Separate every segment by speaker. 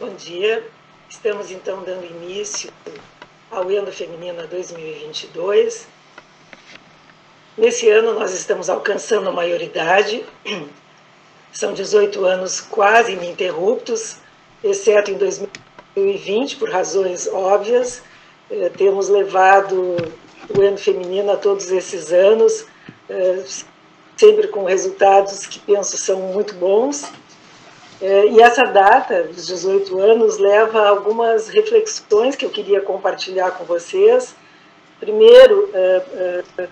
Speaker 1: bom dia. Estamos então dando início ao Endo Feminina 2022. Nesse ano nós estamos alcançando a maioridade, são 18 anos quase ininterruptos, exceto em 2020, por razões óbvias. Temos levado o Endo Feminina todos esses anos, sempre com resultados que penso são muito bons. E essa data, dos 18 anos, leva a algumas reflexões que eu queria compartilhar com vocês. Primeiro,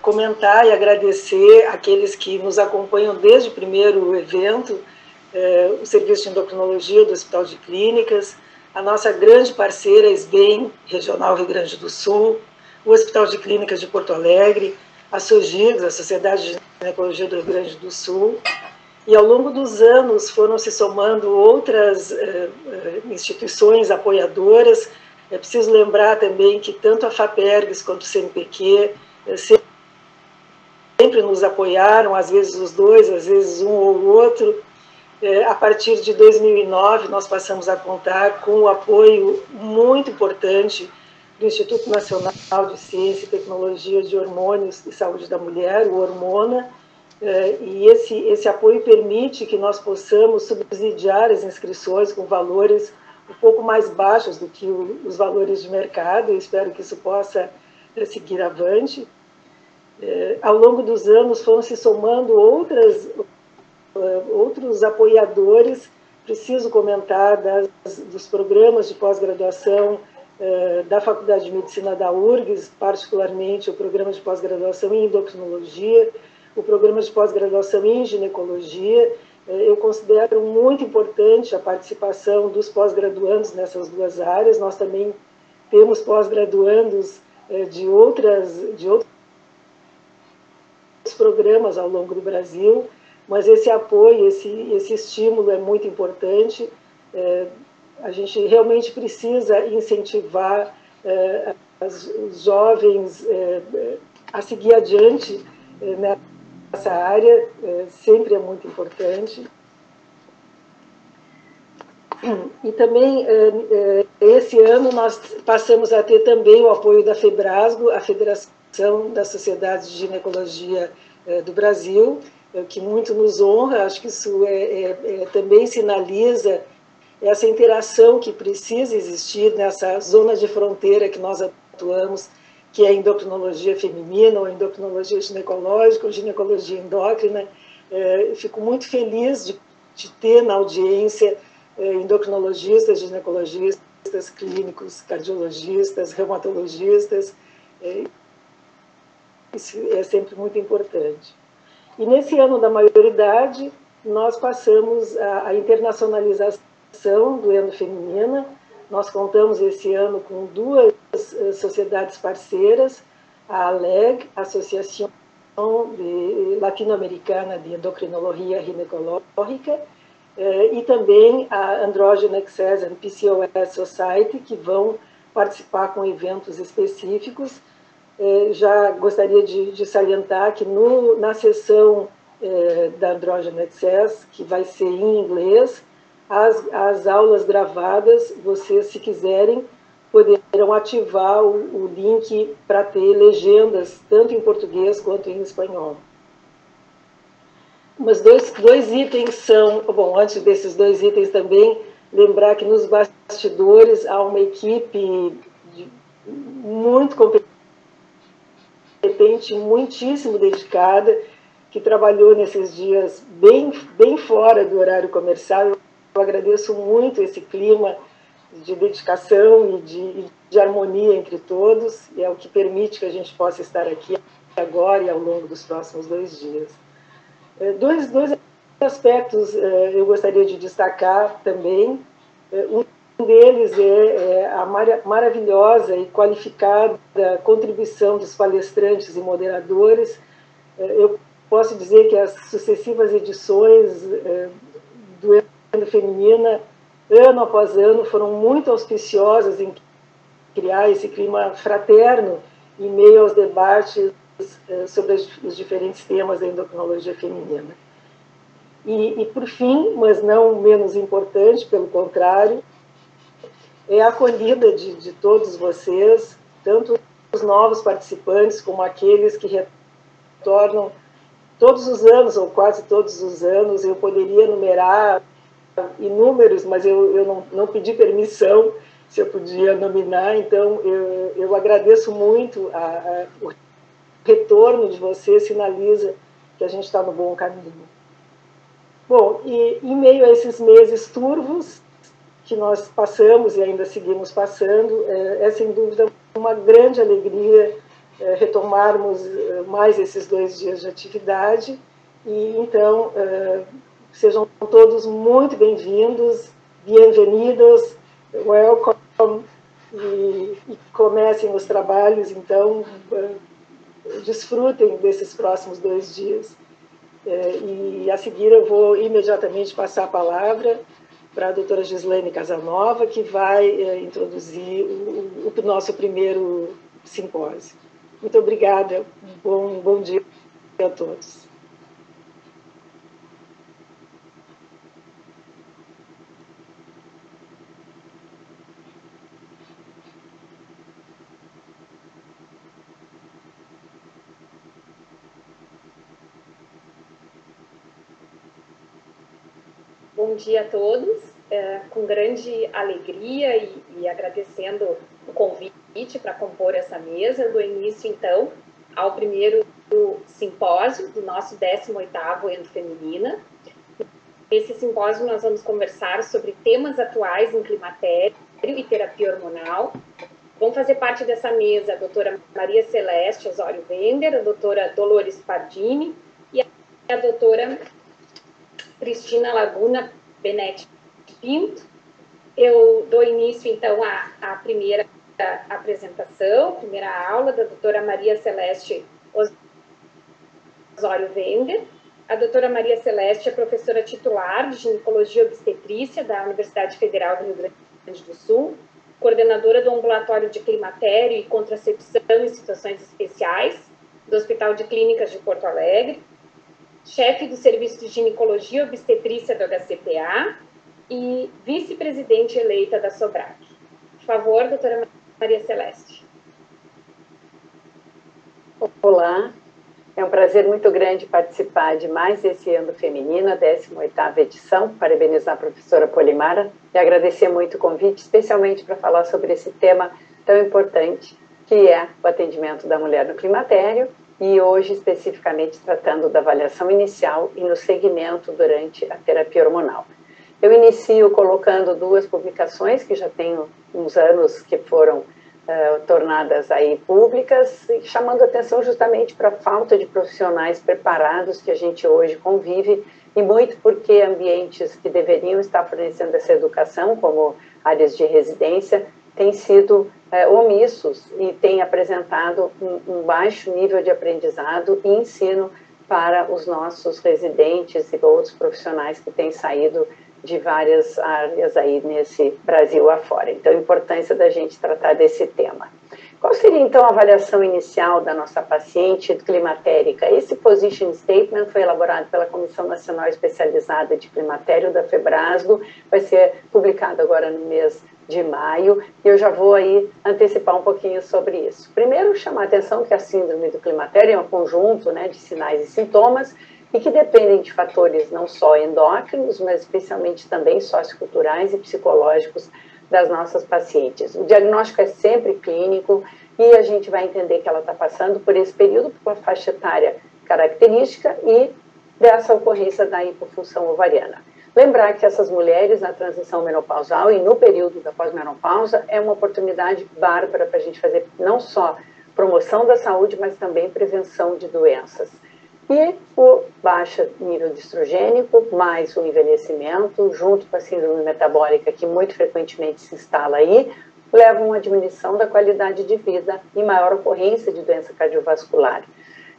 Speaker 1: comentar e agradecer àqueles que nos acompanham desde o primeiro evento, o Serviço de Endocrinologia do Hospital de Clínicas, a nossa grande parceira, SBEM, Regional Rio Grande do Sul, o Hospital de Clínicas de Porto Alegre, a SOGIGS, a Sociedade de Ginecologia do Rio Grande do Sul. E ao longo dos anos foram se somando outras instituições apoiadoras. É preciso lembrar também que tanto a FAPERGS quanto o CNPq sempre nos apoiaram, às vezes os dois, às vezes um ou o outro. A partir de 2009, nós passamos a contar com o apoio muito importante do Instituto Nacional de Ciência e Tecnologia de Hormônios e Saúde da Mulher, o Hormona, e esse apoio permite que nós possamos subsidiar as inscrições com valores um pouco mais baixos do que os valores de mercado. Eu espero que isso possa seguir avante. Ao longo dos anos foram se somando outros apoiadores. Preciso comentar dos programas de pós-graduação da Faculdade de Medicina da URGS, particularmente o programa de pós-graduação em endocrinologia, o programa de pós-graduação em ginecologia. Eu considero muito importante a participação dos pós-graduandos nessas duas áreas. Nós também temos pós-graduandos de outros programas ao longo do Brasil, mas esse apoio, esse estímulo é muito importante. A gente realmente precisa incentivar os jovens a seguir adiante nessa área, sempre é muito importante. E também, esse ano, nós passamos a ter também o apoio da FEBRASGO, a Federação das Sociedades de Ginecologia do Brasil, que muito nos honra. Acho que isso também sinaliza essa interação que precisa existir nessa zona de fronteira que nós atuamos, que é a endocrinologia feminina, ou endocrinologia ginecológica, ou ginecologia endócrina. Fico muito feliz de ter na audiência endocrinologistas, ginecologistas, clínicos, cardiologistas, reumatologistas. Isso é sempre muito importante. E nesse ano da maioridade, nós passamos a internacionalização do Endo Feminina. Nós contamos esse ano com duas sociedades parceiras, a ALEG, Associação Latino-Americana de Endocrinologia Ginecológica, e também a Androgen Access and PCOS Society, que vão participar com eventos específicos. Já gostaria de salientar que na sessão da Androgen Access, que vai ser em inglês, as aulas gravadas, vocês, se quiserem, poderão ativar o link para ter legendas, tanto em português quanto em espanhol. Mas dois itens são... Bom, antes desses dois itens também, lembrar que nos bastidores há uma equipe muito competente, muitíssimo dedicada, que trabalhou nesses dias bem fora do horário comercial. Eu agradeço muito esse clima de dedicação e de harmonia entre todos, e é o que permite que a gente possa estar aqui agora e ao longo dos próximos 2 dias. Dois aspectos eu gostaria de destacar também. Um deles é a maravilhosa e qualificada contribuição dos palestrantes e moderadores. Eu posso dizer que as sucessivas edições do Endo Feminina, ano após ano, foram muito auspiciosas em criar esse clima fraterno em meio aos debates sobre os diferentes temas da endocrinologia feminina. E por fim, mas não menos importante, pelo contrário, é a acolhida de todos vocês, tanto os novos participantes como aqueles que retornam todos os anos, ou quase todos os anos. Eu poderia enumerar inúmeros, mas eu não pedi permissão se eu podia nominar, então eu agradeço muito o retorno de vocês, sinaliza que a gente está no bom caminho. Bom, e em meio a esses meses turvos que nós passamos e ainda seguimos passando, é sem dúvida uma grande alegria retomarmos mais esses 2 dias de atividade, e então sejam todos muito bem-vindos, bienvenidos, welcome, e comecem os trabalhos, então desfrutem desses próximos 2 dias. E a seguir eu vou imediatamente passar a palavra para a doutora Gislaine Casanova, que vai introduzir o nosso primeiro simpósio. Muito obrigada, bom dia a todos.
Speaker 2: Bom dia a todos, com grande alegria e agradecendo o convite para compor essa mesa, do início, então, ao primeiro simpósio do nosso 18º Endo Feminina. Nesse simpósio nós vamos conversar sobre temas atuais em climatério e terapia hormonal. Vão fazer parte dessa mesa a doutora Maria Celeste Osório Wender, a doutora Dolores Pardini e a doutora Cristina Laguna Benetti Pinto. Eu dou início, então, à primeira apresentação, primeira aula da doutora Maria Celeste Osório Wender. A doutora Maria Celeste é professora titular de ginecologia e obstetrícia da Universidade Federal do Rio Grande do Sul, coordenadora do ambulatório de climatério e contracepção em situações especiais do Hospital de Clínicas de Porto Alegre, chefe do Serviço de Ginecologia e Obstetrícia do HCPA e vice-presidente eleita da SOBRAC. Por favor, doutora Maria Celeste.
Speaker 3: Olá, é um prazer muito grande participar de mais esse Endo Feminino, a 18ª edição, parabenizar a professora Polimara e agradecer muito o convite, especialmente para falar sobre esse tema tão importante, que é o atendimento da mulher no climatério, e hoje especificamente tratando da avaliação inicial e no segmento durante a terapia hormonal. Eu inicio colocando 2 publicações que já têm uns anos que foram tornadas aí públicas, chamando atenção justamente para a falta de profissionais preparados que a gente hoje convive, e muito porque ambientes que deveriam estar fornecendo essa educação, como áreas de residência, têm sido omissos e têm apresentado um baixo nível de aprendizado e ensino para os nossos residentes e outros profissionais que têm saído de várias áreas aí nesse Brasil afora. Então, a importância da gente tratar desse tema. Qual seria, então, a avaliação inicial da nossa paciente climatérica? Esse Position Statement foi elaborado pela Comissão Nacional Especializada de Climatério da FEBRASGO, vai ser publicado agora no mês de maio, e eu já vou aí antecipar um pouquinho sobre isso. Primeiro, chamar a atenção que a síndrome do climatério é um conjunto, né, de sinais e sintomas, e que dependem de fatores não só endócrinos, mas especialmente também socioculturais e psicológicos das nossas pacientes. O diagnóstico é sempre clínico e a gente vai entender que ela está passando por esse período, por uma faixa etária característica e dessa ocorrência da hipofunção ovariana. Lembrar que essas mulheres na transição menopausal e no período da pós-menopausa é uma oportunidade bárbara para a gente fazer não só promoção da saúde, mas também prevenção de doenças. E o baixo nível de estrogênico, mais o envelhecimento, junto com a síndrome metabólica, que muito frequentemente se instala aí, levam a uma diminuição da qualidade de vida e maior ocorrência de doença cardiovascular.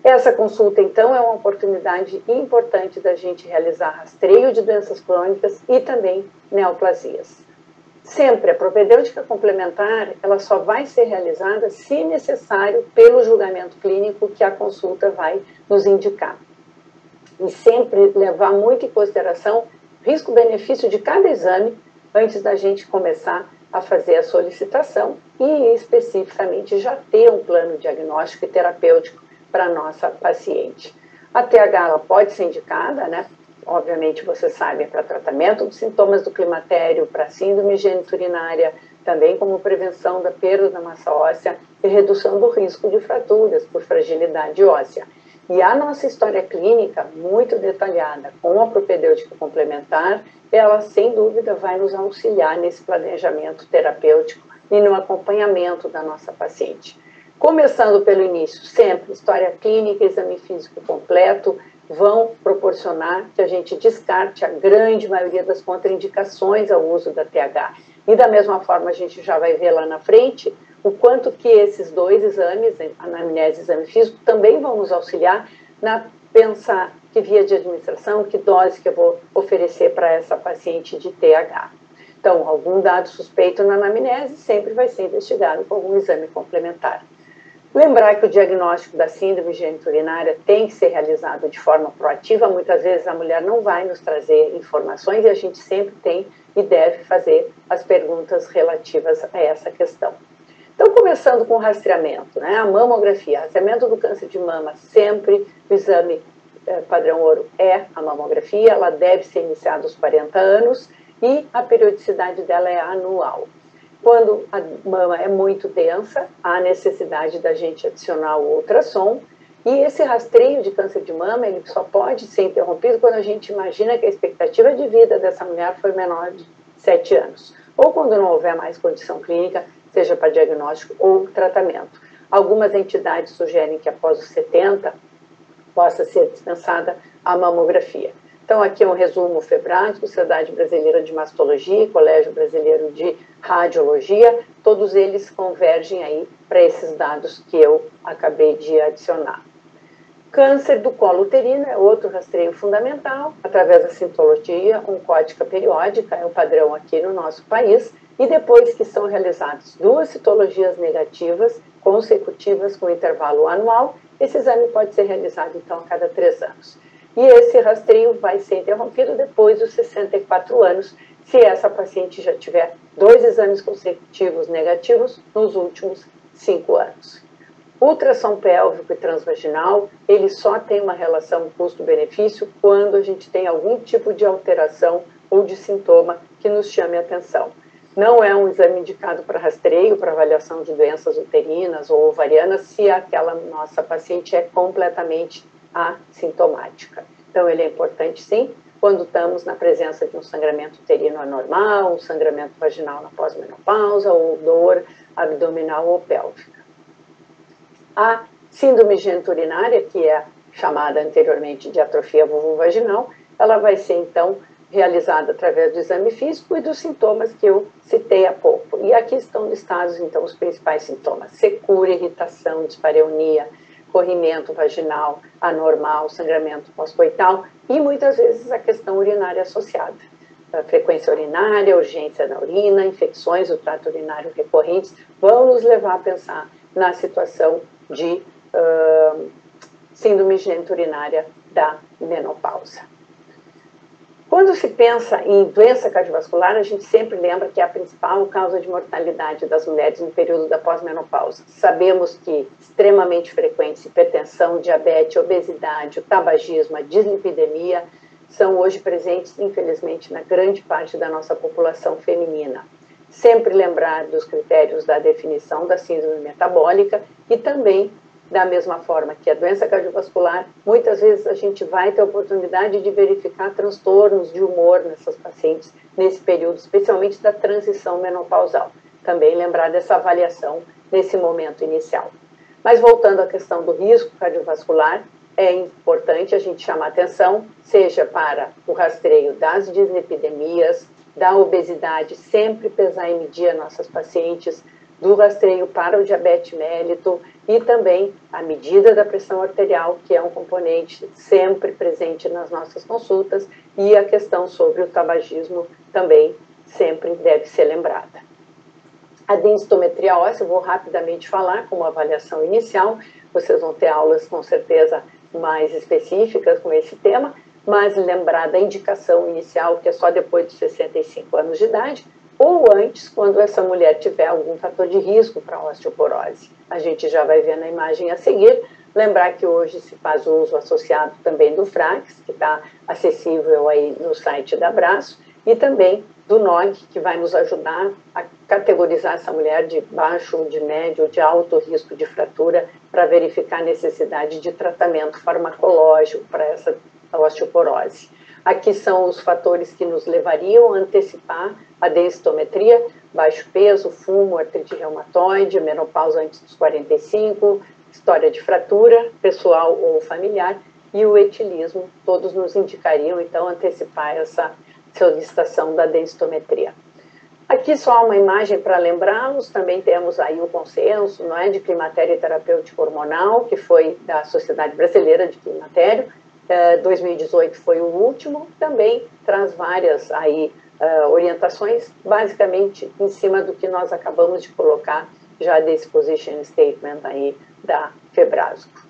Speaker 3: Essa consulta, então, é uma oportunidade importante da gente realizar rastreio de doenças crônicas e também neoplasias. Sempre a propedêutica complementar, ela só vai ser realizada, se necessário, pelo julgamento clínico que a consulta vai nos indicar. E sempre levar muito em consideração risco-benefício de cada exame antes da gente começar a fazer a solicitação e, especificamente, já ter um plano diagnóstico e terapêutico para a nossa paciente. A TH ela pode ser indicada, né? Obviamente, vocês sabem, para tratamento dos sintomas do climatério, para síndrome geniturinária, também como prevenção da perda da massa óssea e redução do risco de fraturas por fragilidade óssea. E a nossa história clínica, muito detalhada, com a propedêutica complementar, ela, sem dúvida, vai nos auxiliar nesse planejamento terapêutico e no acompanhamento da nossa paciente. Começando pelo início, sempre, história clínica, exame físico completo, vão proporcionar que a gente descarte a grande maioria das contraindicações ao uso da TH. E da mesma forma, a gente já vai ver lá na frente o quanto que esses dois exames, anamnese e exame físico, também vão nos auxiliar na pensar que via de administração, que dose que eu vou oferecer para essa paciente de TH. Então, algum dado suspeito na anamnese sempre vai ser investigado com algum exame complementar. Lembrar que o diagnóstico da síndrome geniturinária tem que ser realizado de forma proativa. Muitas vezes a mulher não vai nos trazer informações e a gente sempre tem e deve fazer as perguntas relativas a essa questão. Então, começando com o rastreamento, né? A mamografia, rastreamento do câncer de mama, sempre o exame padrão ouro é a mamografia, ela deve ser iniciada aos 40 anos e a periodicidade dela é anual. Quando a mama é muito densa, há necessidade da gente adicionar o ultrassom, e esse rastreio de câncer de mama ele só pode ser interrompido quando a gente imagina que a expectativa de vida dessa mulher foi menor de 7 anos, ou quando não houver mais condição clínica, seja para diagnóstico ou tratamento. Algumas entidades sugerem que após os 70 possa ser dispensada a mamografia. Então, aqui é um resumo FEBRAS, Sociedade Brasileira de Mastologia, Colégio Brasileiro de Radiologia, todos eles convergem aí para esses dados que eu acabei de adicionar. Câncer do colo uterino é outro rastreio fundamental, através da citologia oncótica periódica, é o padrão aqui no nosso país, e depois que são realizadas 2 citologias negativas consecutivas com intervalo anual, esse exame pode ser realizado, então, a cada 3 anos. E esse rastreio vai ser interrompido depois dos 64 anos, se essa paciente já tiver 2 exames consecutivos negativos nos últimos 5 anos. Ultrassom pélvico e transvaginal, ele só tem uma relação custo-benefício quando a gente tem algum tipo de alteração ou de sintoma que nos chame a atenção. Não é um exame indicado para rastreio, para avaliação de doenças uterinas ou ovarianas, se aquela nossa paciente é completamente assintomática. Então, ele é importante, sim, quando estamos na presença de um sangramento uterino anormal, um sangramento vaginal na pós-menopausa, ou dor abdominal ou pélvica. A síndrome geniturinária, que é chamada anteriormente de atrofia vulvovaginal, ela vai ser, então, realizada através do exame físico e dos sintomas que eu citei há pouco. E aqui estão listados, então, os principais sintomas: secura, irritação, dispareunia, corrimento vaginal anormal, sangramento pós-coital e, muitas vezes, a questão urinária associada. A frequência urinária, urgência na urina, infecções do trato urinário recorrentes vão nos levar a pensar na situação de síndrome geniturinária da menopausa. Quando se pensa em doença cardiovascular, a gente sempre lembra que é a principal causa de mortalidade das mulheres no período da pós-menopausa. Sabemos que extremamente frequentes hipertensão, diabetes, obesidade, o tabagismo, a dislipidemia são hoje presentes, infelizmente, na grande parte da nossa população feminina. Sempre lembrar dos critérios da definição da síndrome metabólica e também, da mesma forma que a doença cardiovascular, muitas vezes a gente vai ter a oportunidade de verificar transtornos de humor nessas pacientes nesse período, especialmente da transição menopausal. Também lembrar dessa avaliação nesse momento inicial. Mas voltando à questão do risco cardiovascular, é importante a gente chamar atenção, seja para o rastreio das dislipidemias, da obesidade, sempre pesar e medir as nossas pacientes, do rastreio para o diabetes mellito e também a medida da pressão arterial, que é um componente sempre presente nas nossas consultas, e a questão sobre o tabagismo também sempre deve ser lembrada. A densitometria óssea, eu vou rapidamente falar como avaliação inicial, vocês vão ter aulas com certeza mais específicas com esse tema, mas lembrar da indicação inicial, que é só depois de 65 anos de idade, ou antes, quando essa mulher tiver algum fator de risco para osteoporose. A gente já vai ver na imagem a seguir. Lembrar que hoje se faz uso associado também do Frax, que está acessível aí no site da Abraço, e também do NOG, que vai nos ajudar a categorizar essa mulher de baixo, de médio, de alto risco de fratura, para verificar a necessidade de tratamento farmacológico para essa osteoporose. Aqui são os fatores que nos levariam a antecipar a densitometria: baixo peso, fumo, artrite reumatoide, menopausa antes dos 45, história de fratura, pessoal ou familiar, e o etilismo. Todos nos indicariam, então, antecipar essa solicitação da densitometria. Aqui só uma imagem para lembrá-los, também temos aí o consenso, não é, de climatério terapêutico hormonal, que foi da Sociedade Brasileira de Climatério, 2018 foi o último, também traz várias aí orientações, basicamente em cima do que nós acabamos de colocar já desse position statement aí da Febrasco.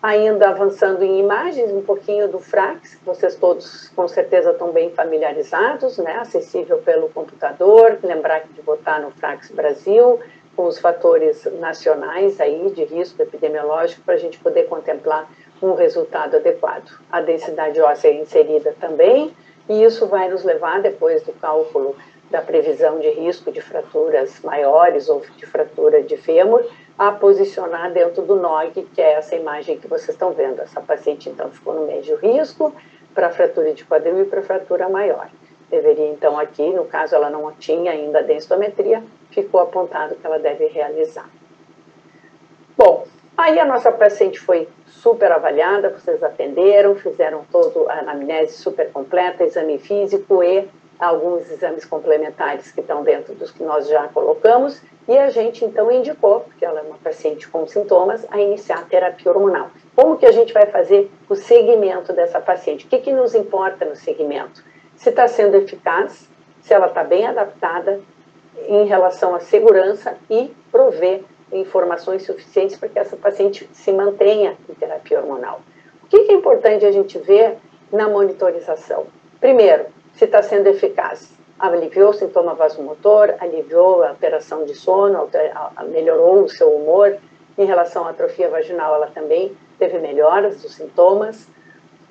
Speaker 3: Ainda avançando em imagens, um pouquinho do Frax, que vocês todos com certeza estão bem familiarizados, né? Acessível pelo computador. Lembrar de botar no Frax Brasil, com os fatores nacionais aí de risco epidemiológico, para a gente poder contemplar um resultado adequado. A densidade óssea é inserida também, e isso vai nos levar, depois do cálculo da previsão de risco de fraturas maiores ou de fratura de fêmur, a posicionar dentro do NOG, que é essa imagem que vocês estão vendo. Essa paciente, então, ficou no médio risco para fratura de quadril e para fratura maior. Deveria, então, aqui, no caso, ela não tinha ainda a densitometria, ficou apontado que ela deve realizar. Bom, aí a nossa paciente foi super avaliada, vocês atenderam, fizeram toda a anamnese super completa, exame físico e alguns exames complementares que estão dentro dos que nós já colocamos, e a gente então indicou, porque ela é uma paciente com sintomas, a iniciar a terapia hormonal. Como que a gente vai fazer o segmento dessa paciente? O que nos importa no segmento? Se está sendo eficaz, se ela está bem adaptada em relação à segurança e prover informações suficientes para que essa paciente se mantenha em terapia hormonal. O que é importante a gente ver na monitorização? Primeiro, se está sendo eficaz. Aliviou o sintoma vasomotor, aliviou a alteração de sono, melhorou o seu humor. Em relação à atrofia vaginal, ela também teve melhoras dos sintomas.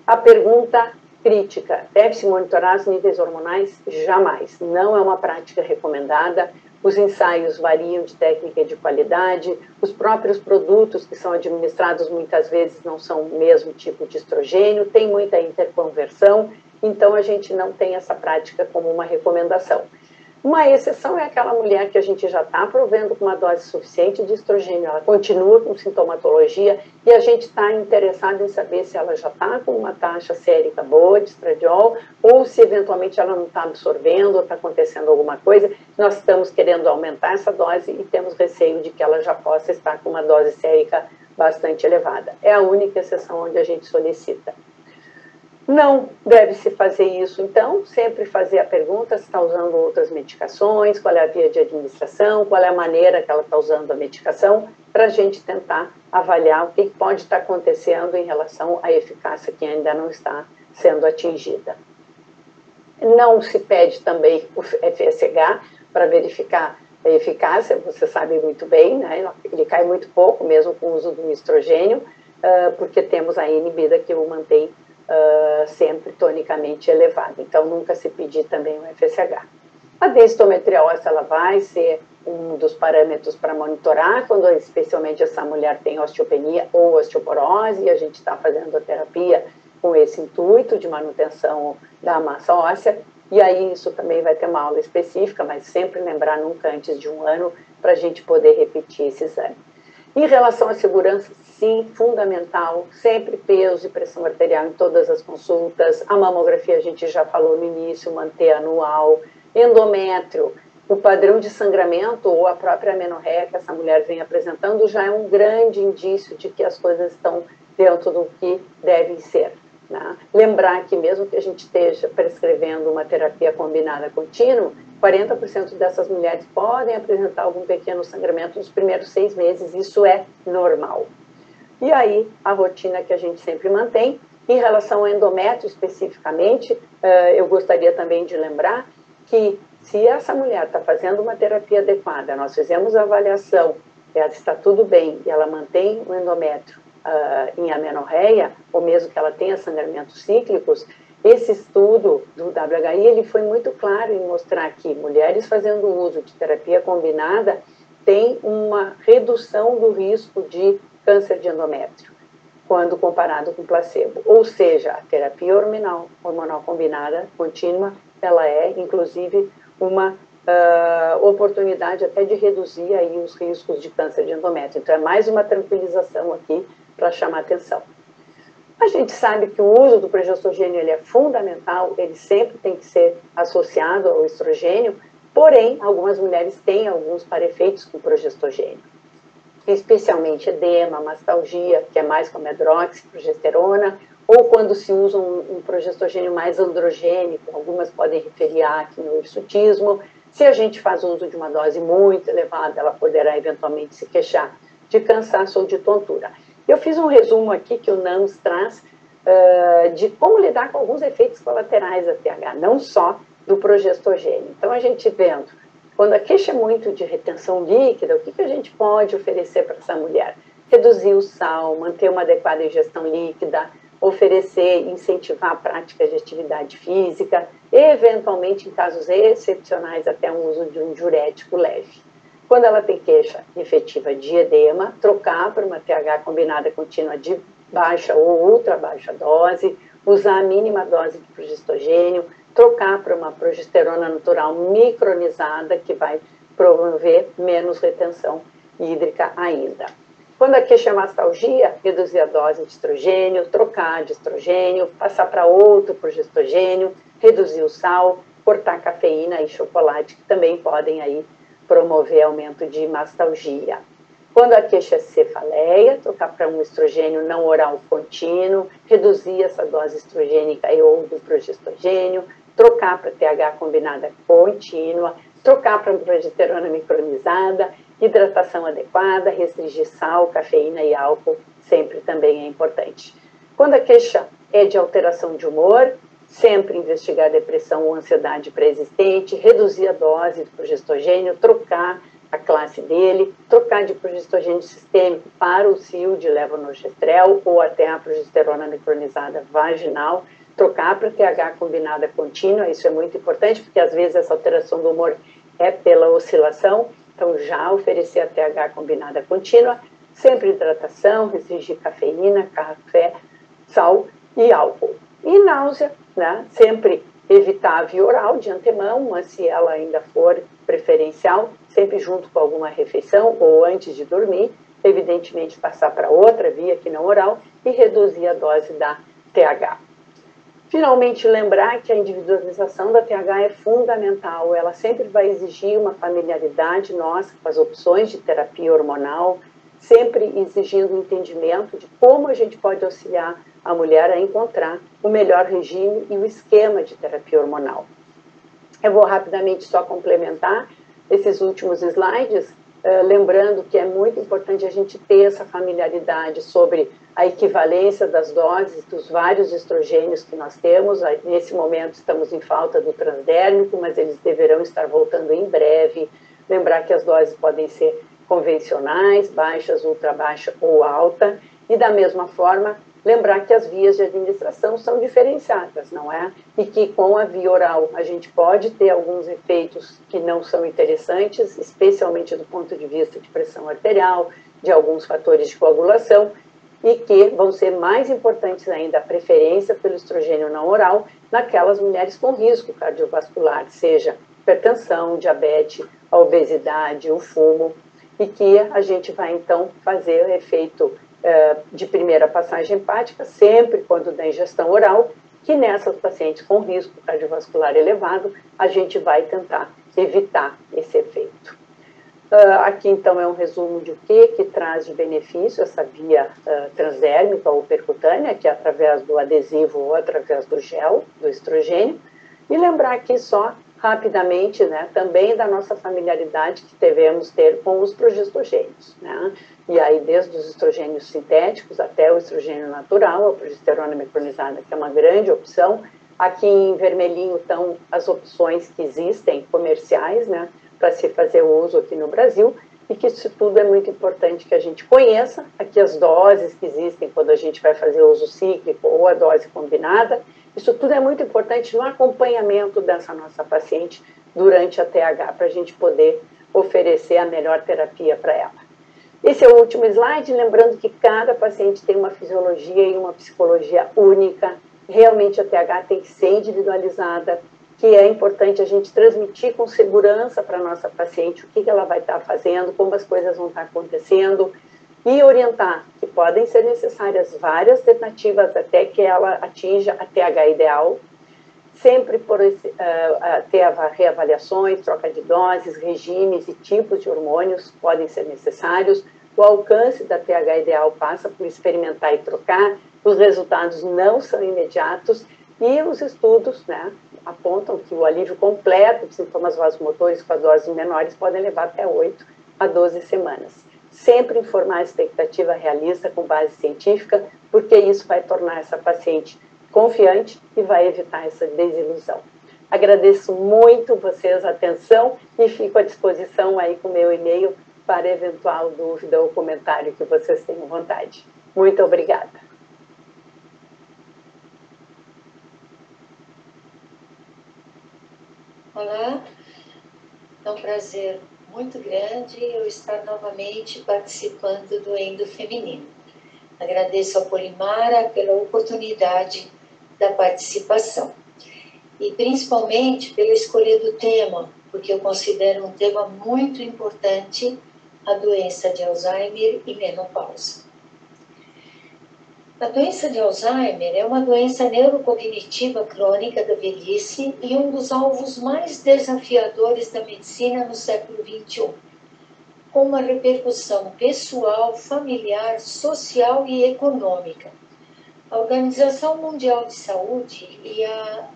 Speaker 3: A pergunta crítica: deve-se monitorar os níveis hormonais? Jamais. Não é uma prática recomendada. Os ensaios variam de técnica e de qualidade. Os próprios produtos que são administrados muitas vezes não são o mesmo tipo de estrogênio, tem muita interconversão. Então, a gente não tem essa prática como uma recomendação. Uma exceção é aquela mulher que a gente já está provendo com uma dose suficiente de estrogênio, ela continua com sintomatologia e a gente está interessado em saber se ela já está com uma taxa sérica boa de estradiol ou se eventualmente ela não está absorvendo ou está acontecendo alguma coisa. Nós estamos querendo aumentar essa dose e temos receio de que ela já possa estar com uma dose sérica bastante elevada. É a única exceção onde a gente solicita. Não deve-se fazer isso, então, sempre fazer a pergunta se está usando outras medicações, qual é a via de administração, qual é a maneira que ela está usando a medicação, para a gente tentar avaliar o que pode estar acontecendo em relação à eficácia que ainda não está sendo atingida. Não se pede também o FSH para verificar a eficácia, você sabe muito bem, né? Ele cai muito pouco, mesmo com o uso do estrogênio, porque temos a inibida que o mantém sempre tonicamente elevado. Então, nunca se pedir também o FSH. A densitometria óssea, ela vai ser um dos parâmetros para monitorar, quando especialmente essa mulher tem osteopenia ou osteoporose, e a gente está fazendo a terapia com esse intuito de manutenção da massa óssea, e aí isso também vai ter uma aula específica, mas sempre lembrar nunca antes de 1 ano, para a gente poder repetir esse exame. Em relação à segurança, sim, fundamental, sempre peso e pressão arterial em todas as consultas. A mamografia, a gente já falou no início, manter anual. Endométrio, o padrão de sangramento ou a própria amenorreia que essa mulher vem apresentando já é um grande indício de que as coisas estão dentro do que devem ser. Né? Lembrar que mesmo que a gente esteja prescrevendo uma terapia combinada contínua, 40% dessas mulheres podem apresentar algum pequeno sangramento nos primeiros 6 meses, isso é normal. E aí, a rotina que a gente sempre mantém. Em relação ao endométrio especificamente, eu gostaria também de lembrar que se essa mulher está fazendo uma terapia adequada, nós fizemos a avaliação, ela está tudo bem e ela mantém o endométrio em amenorreia, ou mesmo que ela tenha sangramentos cíclicos, esse estudo do WHI ele foi muito claro em mostrar que mulheres fazendo uso de terapia combinada têm uma redução do risco de câncer de endométrio, quando comparado com placebo. Ou seja, a terapia hormonal combinada contínua, ela é, inclusive, uma oportunidade até de reduzir aí os riscos de câncer de endométrio. Então, é mais uma tranquilização aqui para chamar atenção. A gente sabe que o uso do progesterogênio ele é fundamental, ele sempre tem que ser associado ao estrogênio, porém, algumas mulheres têm alguns parefeitos com progesterogênio, especialmente edema, mastalgia, que é mais com a medroxiprogesterona, ou quando se usa um progesterogênio mais androgênico, algumas podem referir a acne ou hirsutismo. Se a gente faz uso de uma dose muito elevada, ela poderá eventualmente se queixar de cansaço ou de tontura. Eu fiz um resumo aqui que o NAMS traz de como lidar com alguns efeitos colaterais da TH, não só do progesterogênio. Então, a gente vendo, quando a queixa é muito de retenção líquida, o que a gente pode oferecer para essa mulher? Reduzir o sal, manter uma adequada ingestão líquida, oferecer, incentivar a prática de atividade física, e, eventualmente, em casos excepcionais, até o uso de um diurético leve. Quando ela tem queixa efetiva de edema, trocar para uma TH combinada contínua de baixa ou ultra baixa dose, usar a mínima dose de progesterogênio, trocar para uma progesterona natural micronizada, que vai promover menos retenção hídrica ainda. Quando a queixa é mastalgia, reduzir a dose de estrogênio, trocar de estrogênio, passar para outro progesterogênio, reduzir o sal, cortar cafeína e chocolate, que também podem aí promover aumento de mastalgia. Quando a queixa é cefaleia, trocar para um estrogênio não oral contínuo, reduzir essa dose estrogênica e ou do progesterogênio, trocar para TH combinada contínua, trocar para progesterona micronizada, hidratação adequada, restringir sal, cafeína e álcool, sempre também é importante. Quando a queixa é de alteração de humor, sempre investigar depressão ou ansiedade pré-existente, reduzir a dose de progesterogênio, trocar a classe dele, trocar de progesterogênio sistêmico para o CIL de levonorgestrel ou até a progesterona micronizada vaginal, trocar para TH combinada contínua, isso é muito importante, porque às vezes essa alteração do humor é pela oscilação, então já oferecer a TH combinada contínua, sempre hidratação, restringir cafeína, café, sal e álcool. E náusea, né? Sempre evitar a via oral de antemão, mas se ela ainda for preferencial, sempre junto com alguma refeição ou antes de dormir, evidentemente passar para outra via que não oral e reduzir a dose da TH. Finalmente, lembrar que a individualização da TH é fundamental, ela sempre vai exigir uma familiaridade nossa com as opções de terapia hormonal, sempre exigindo o entendimento de como a gente pode auxiliar a mulher a encontrar o melhor regime e o esquema de terapia hormonal. Eu vou rapidamente só complementar esses últimos slides, lembrando que é muito importante a gente ter essa familiaridade sobre a equivalência das doses dos vários estrogênios que nós temos. Nesse momento estamos em falta do transdérmico, mas eles deverão estar voltando em breve. Lembrar que as doses podem ser convencionais, baixas, ultra baixa ou alta, e da mesma forma, lembrar que as vias de administração são diferenciadas, não é? E que com a via oral a gente pode ter alguns efeitos que não são interessantes, especialmente do ponto de vista de pressão arterial, de alguns fatores de coagulação, e que vão ser mais importantes ainda a preferência pelo estrogênio não oral naquelas mulheres com risco cardiovascular, seja hipertensão, diabetes, a obesidade, o fumo, e que a gente vai então fazer o efeito de primeira passagem hepática, sempre quando da ingestão oral, que nessas pacientes com risco cardiovascular elevado, a gente vai tentar evitar esse efeito. Aqui, então, é um resumo de o que traz de benefício essa via transdérmica ou percutânea, que é através do adesivo ou através do gel, do estrogênio, e lembrar aqui só, rapidamente, né, também da nossa familiaridade que devemos ter com os progesterogênios, né? E aí, desde os estrogênios sintéticos até o estrogênio natural, a progesterona micronizada, que é uma grande opção, Aqui em vermelhinho estão as opções que existem, comerciais, né, para se fazer uso aqui no Brasil, e que isso tudo é muito importante que a gente conheça, aqui as doses que existem quando a gente vai fazer uso cíclico ou a dose combinada, isso tudo é muito importante no acompanhamento dessa nossa paciente durante a TH, para a gente poder oferecer a melhor terapia para ela. Esse é o último slide, lembrando que cada paciente tem uma fisiologia e uma psicologia única, realmente a TH tem que ser individualizada, que é importante a gente transmitir com segurança para a nossa paciente o que ela vai estar fazendo, como as coisas vão estar acontecendo, e orientar que podem ser necessárias várias tentativas até que ela atinja a TH ideal, sempre por ter reavaliações, troca de doses, regimes e tipos de hormônios podem ser necessários. O alcance da TH ideal passa por experimentar e trocar, os resultados não são imediatos e os estudos, né, apontam que o alívio completo de sintomas vasomotores com as doses menores podem levar até 8 a 12 semanas. Sempre informar a expectativa realista com base científica, porque isso vai tornar essa paciente confiante e vai evitar essa desilusão. Agradeço muito vocês a atenção e fico à disposição aí com o meu e-mail para eventual dúvida ou comentário que vocês tenham vontade. Muito obrigada.
Speaker 4: Olá, é um prazer muito grande eu estar novamente participando do Endo Feminino. Agradeço a Polimara pela oportunidade da participação e principalmente pela escolha do tema, porque eu considero um tema muito importante, a doença de Alzheimer e menopausa. A doença de Alzheimer é uma doença neurocognitiva crônica da velhice e um dos alvos mais desafiadores da medicina no século XXI, com uma repercussão pessoal, familiar, social e econômica. A Organização Mundial de Saúde e a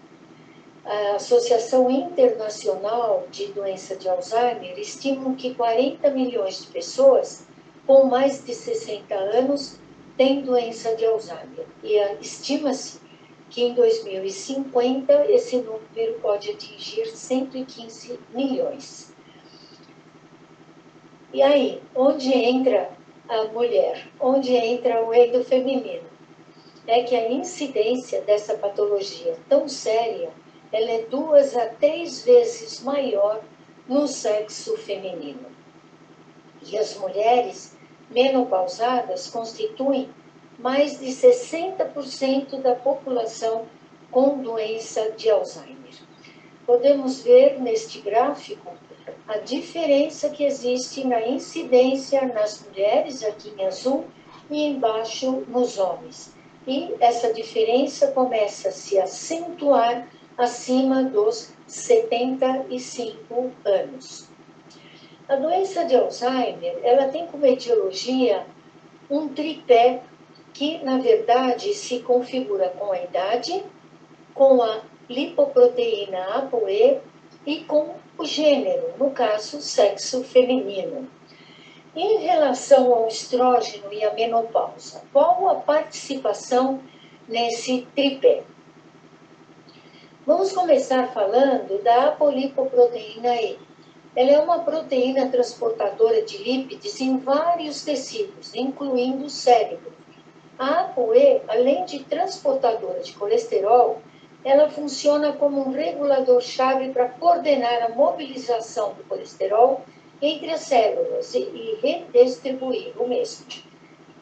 Speaker 4: Associação Internacional de Doença de Alzheimer estimam que 40 milhões de pessoas com mais de 60 anos têm doença de Alzheimer. E estima-se que em 2050 esse número pode atingir 115 milhões. E aí, onde entra a mulher? Onde entra o endo feminino? É que a incidência dessa patologia tão séria, ela é 2 a 3 vezes maior no sexo feminino. E as mulheres menopausadas constituem mais de 60% da população com doença de Alzheimer. Podemos ver neste gráfico a diferença que existe na incidência nas mulheres, aqui em azul, e embaixo nos homens. E essa diferença começa a se acentuar acima dos 75 anos. A doença de Alzheimer, ela tem como etiologia um tripé que, na verdade, se configura com a idade, com a lipoproteína ApoE e com o gênero, no caso, sexo feminino. Em relação ao estrógeno e à menopausa, qual a participação nesse tripé? Vamos começar falando da apolipoproteína E. Ela é uma proteína transportadora de lípides em vários tecidos, incluindo o cérebro. A ApoE, além de transportadora de colesterol, ela funciona como um regulador-chave para coordenar a mobilização do colesterol entre as células e redistribuir o mesmo.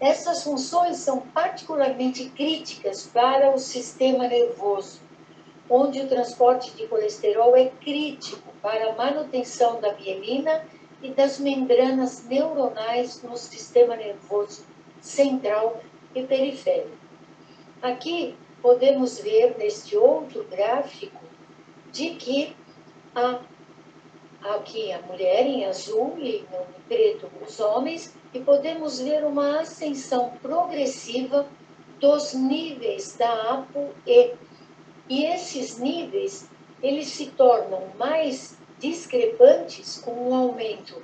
Speaker 4: Essas funções são particularmente críticas para o sistema nervoso, onde o transporte de colesterol é crítico para a manutenção da mielina e das membranas neuronais no sistema nervoso central e periférico. Aqui podemos ver neste outro gráfico de que aqui a mulher em azul e em preto os homens, e podemos ver uma ascensão progressiva dos níveis da ApoE. E esses níveis, eles se tornam mais discrepantes com um aumento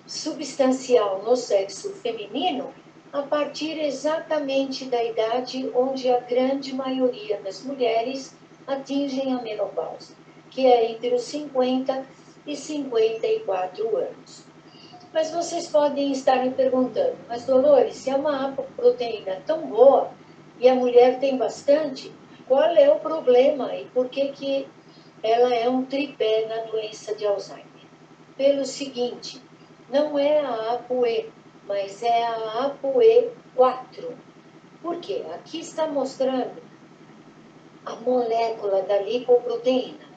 Speaker 4: substancial no sexo feminino a partir exatamente da idade onde a grande maioria das mulheres atingem a menopausa, que é entre os 50 e 54 anos. Mas vocês podem estar me perguntando, mas Dolores, se é uma apoproteína tão boa e a mulher tem bastante, qual é o problema e por que ela é um tripé na doença de Alzheimer? Pelo seguinte, não é a ApoE, mas é a ApoE4. Por quê? Aqui está mostrando a molécula da lipoproteína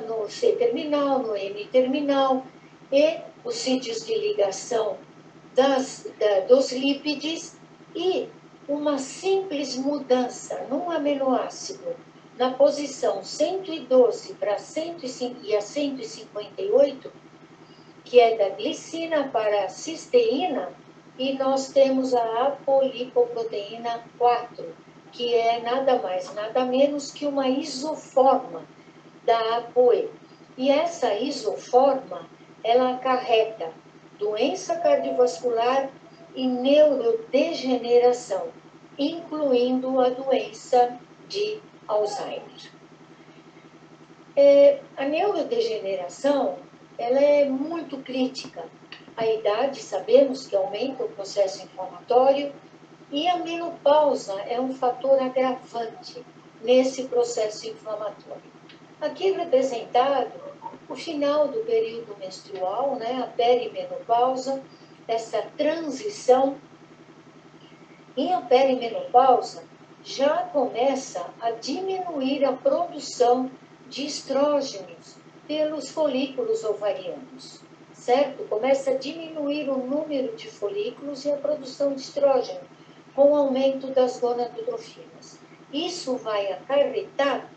Speaker 4: no C-terminal, no N-terminal e os sítios de ligação dos lípides e uma simples mudança num aminoácido na posição 112 para 105 e a 158, que é da glicina para a cisteína, e nós temos a apolipoproteína 4, que é nada mais, nada menos que uma isoforma da ApoE. E essa isoforma, ela acarreta doença cardiovascular e neurodegeneração, incluindo a doença de Alzheimer. A neurodegeneração, ela é muito crítica. A idade, sabemos que aumenta o processo inflamatório, e a menopausa é um fator agravante nesse processo inflamatório. Aqui representado o final do período menstrual, né, a perimenopausa, essa transição. E a perimenopausa já começa a diminuir a produção de estrógenos pelos folículos ovarianos, certo? Começa a diminuir o número de folículos e a produção de estrógeno com o aumento das gonadotrofinas. Isso vai acarretar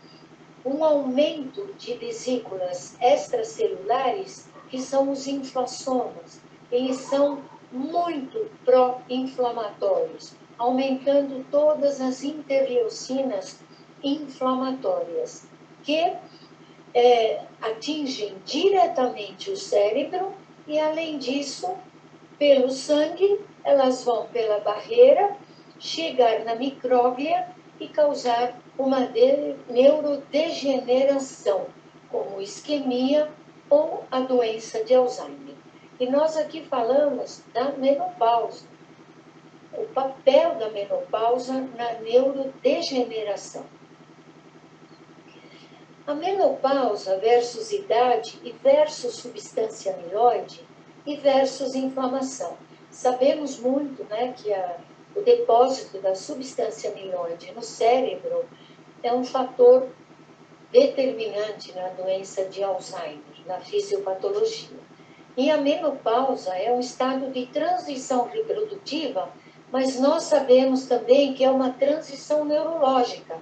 Speaker 4: um aumento de vesículas extracelulares, que são os inflassomas. Eles são muito pró-inflamatórios, aumentando todas as interleucinas inflamatórias, que atingem diretamente o cérebro e, além disso, pelo sangue, elas vão pela barreira, chegar na micróglia e causar uma neurodegeneração, como isquemia ou a doença de Alzheimer. E nós aqui falamos da menopausa, o papel da menopausa na neurodegeneração. A menopausa versus idade e versus substância amiloide e versus inflamação. Sabemos muito, né, que o depósito da substância amiloide no cérebro é um fator determinante na doença de Alzheimer, na fisiopatologia. E a menopausa é um estado de transição reprodutiva, mas nós sabemos também que é uma transição neurológica.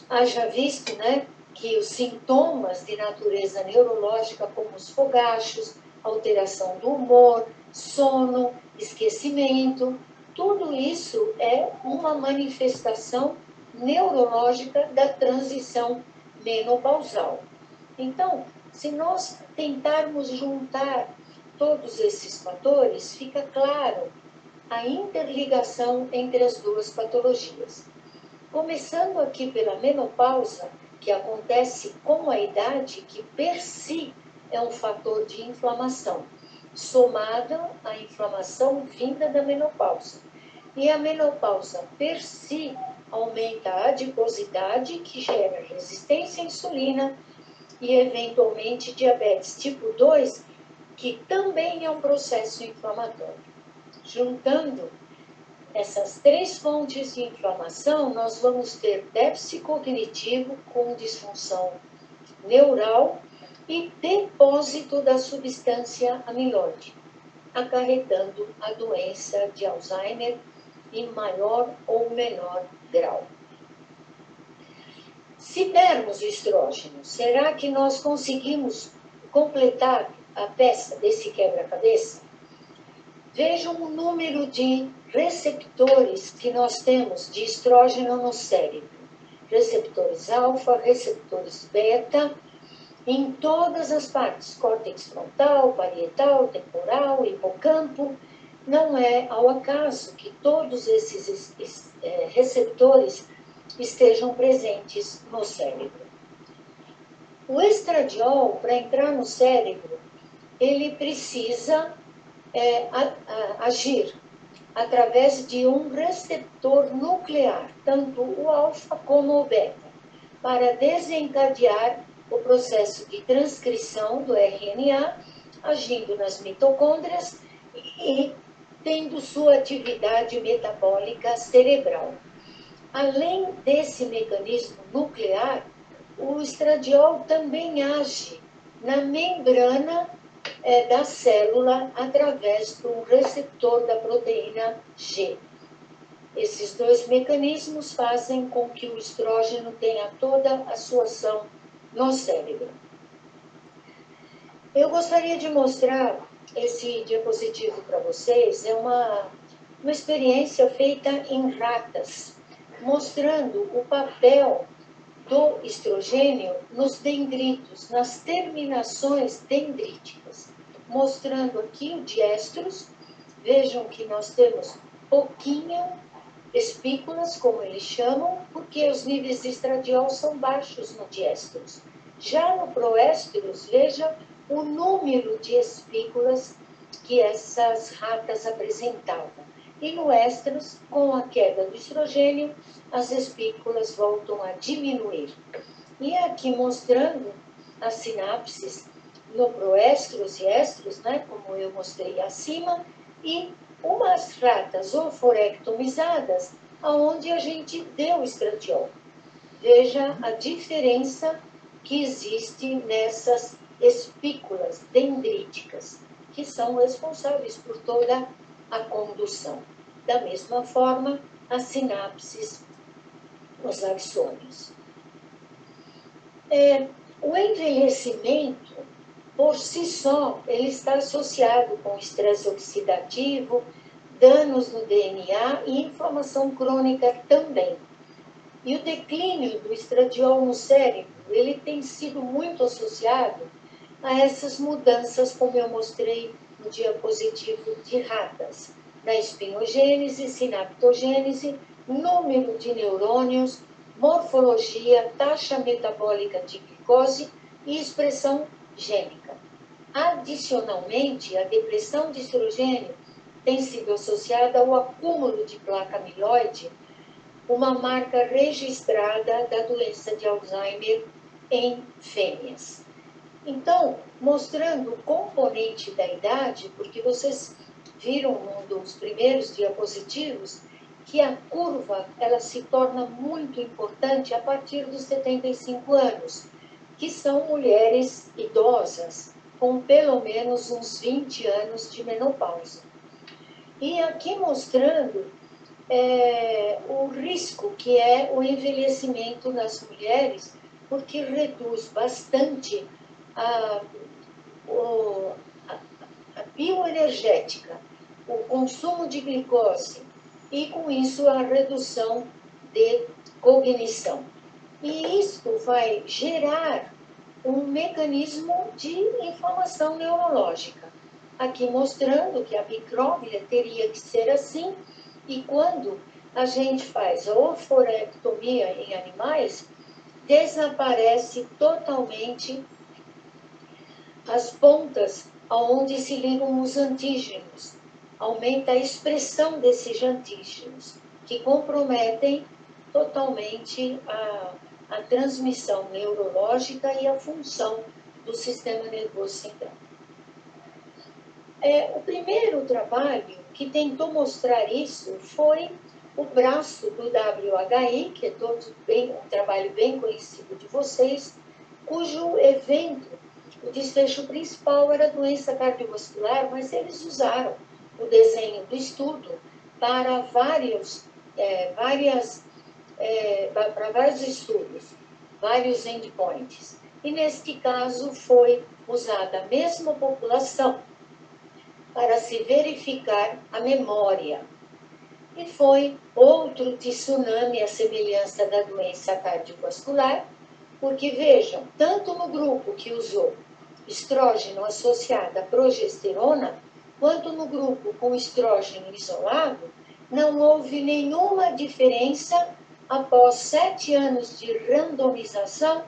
Speaker 4: Haja visto, né, que os sintomas de natureza neurológica, como os fogachos, alteração do humor, sono, esquecimento, tudo isso é uma manifestação neurológica da transição menopausal. Então, se nós tentarmos juntar todos esses fatores, fica claro a interligação entre as duas patologias. Começando aqui pela menopausa, que acontece com a idade, que per si é um fator de inflamação, somada à inflamação vinda da menopausa. E a menopausa per si aumenta a adiposidade, que gera resistência à insulina e, eventualmente, diabetes tipo 2, que também é um processo inflamatório. Juntando essas três fontes de inflamação, nós vamos ter déficit cognitivo com disfunção neural e depósito da substância amiloide, acarretando a doença de Alzheimer em maior ou menor grau. Se dermos o estrógeno, será que nós conseguimos completar a peça desse quebra-cabeça? Vejam o número de receptores que nós temos de estrógeno no cérebro. Receptores alfa, receptores beta, em todas as partes, córtex frontal, parietal, temporal, hipocampo. Não é ao acaso que todos esses receptores estejam presentes no cérebro. O estradiol, para entrar no cérebro, ele precisa agir através de um receptor nuclear, tanto o alfa como o beta, para desencadear o processo de transcrição do RNA, agindo nas mitocôndrias e tendo sua atividade metabólica cerebral. Além desse mecanismo nuclear, o estradiol também age na membrana da célula através do receptor da proteína G. Esses dois mecanismos fazem com que o estrógeno tenha toda a sua ação no cérebro. Eu gostaria de mostrar esse diapositivo para vocês. É uma experiência feita em ratas, mostrando o papel do estrogênio nos dendritos, nas terminações dendríticas. Mostrando aqui o diestros. Vejam que nós temos pouquinho espículas, como eles chamam, porque os níveis de estradiol são baixos no diestros. Já no proéstros, veja o número de espículas que essas ratas apresentavam. E no estros, com a queda do estrogênio, as espículas voltam a diminuir. E aqui mostrando as sinapses no proestros e estros, né, como eu mostrei acima, e umas ratas oforectomizadas, aonde a gente deu estradiol. Veja a diferença que existe nessas espículas dendríticas, que são responsáveis por toda a condução. Da mesma forma, as sinapses nos axônios. O envelhecimento, por si só, ele está associado com estresse oxidativo, danos no DNA e inflamação crônica também. E o declínio do estradiol no cérebro, ele tem sido muito associado a essas mudanças, como eu mostrei no diapositivo de ratas, na espinogênese, sinaptogênese, número de neurônios, morfologia, taxa metabólica de glicose e expressão gênica. Adicionalmente, a depressão de estrogênio tem sido associada ao acúmulo de placa amiloide, uma marca registrada da doença de Alzheimer em fêmeas. Então, mostrando o componente da idade, porque vocês viram um dos primeiros diapositivos, que a curva ela se torna muito importante a partir dos 75 anos, que são mulheres idosas, com pelo menos uns 20 anos de menopausa. E aqui mostrando o risco que é o envelhecimento nas mulheres, porque reduz bastante a bioenergética, o consumo de glicose e, com isso, a redução de cognição. E isto vai gerar um mecanismo de inflamação neurológica. Aqui mostrando que a micróglia teria que ser assim, e quando a gente faz a oforectomia em animais, desaparece totalmente as pontas aonde se ligam os antígenos. Aumenta a expressão desses antígenos, que comprometem totalmente a transmissão neurológica e a função do sistema nervoso central. O primeiro trabalho que tentou mostrar isso foi o braço do WHI, que é um trabalho bem conhecido de vocês, cujo evento, o desfecho principal era doença cardiovascular, mas eles usaram o desenho do estudo para vários estudos, vários endpoints. E neste caso foi usada a mesma população para se verificar a memória. E foi outro tsunami à semelhança da doença cardiovascular, porque vejam, tanto no grupo que usou estrógeno associado à progesterona, quanto no grupo com estrógeno isolado, não houve nenhuma diferença após 7 anos de randomização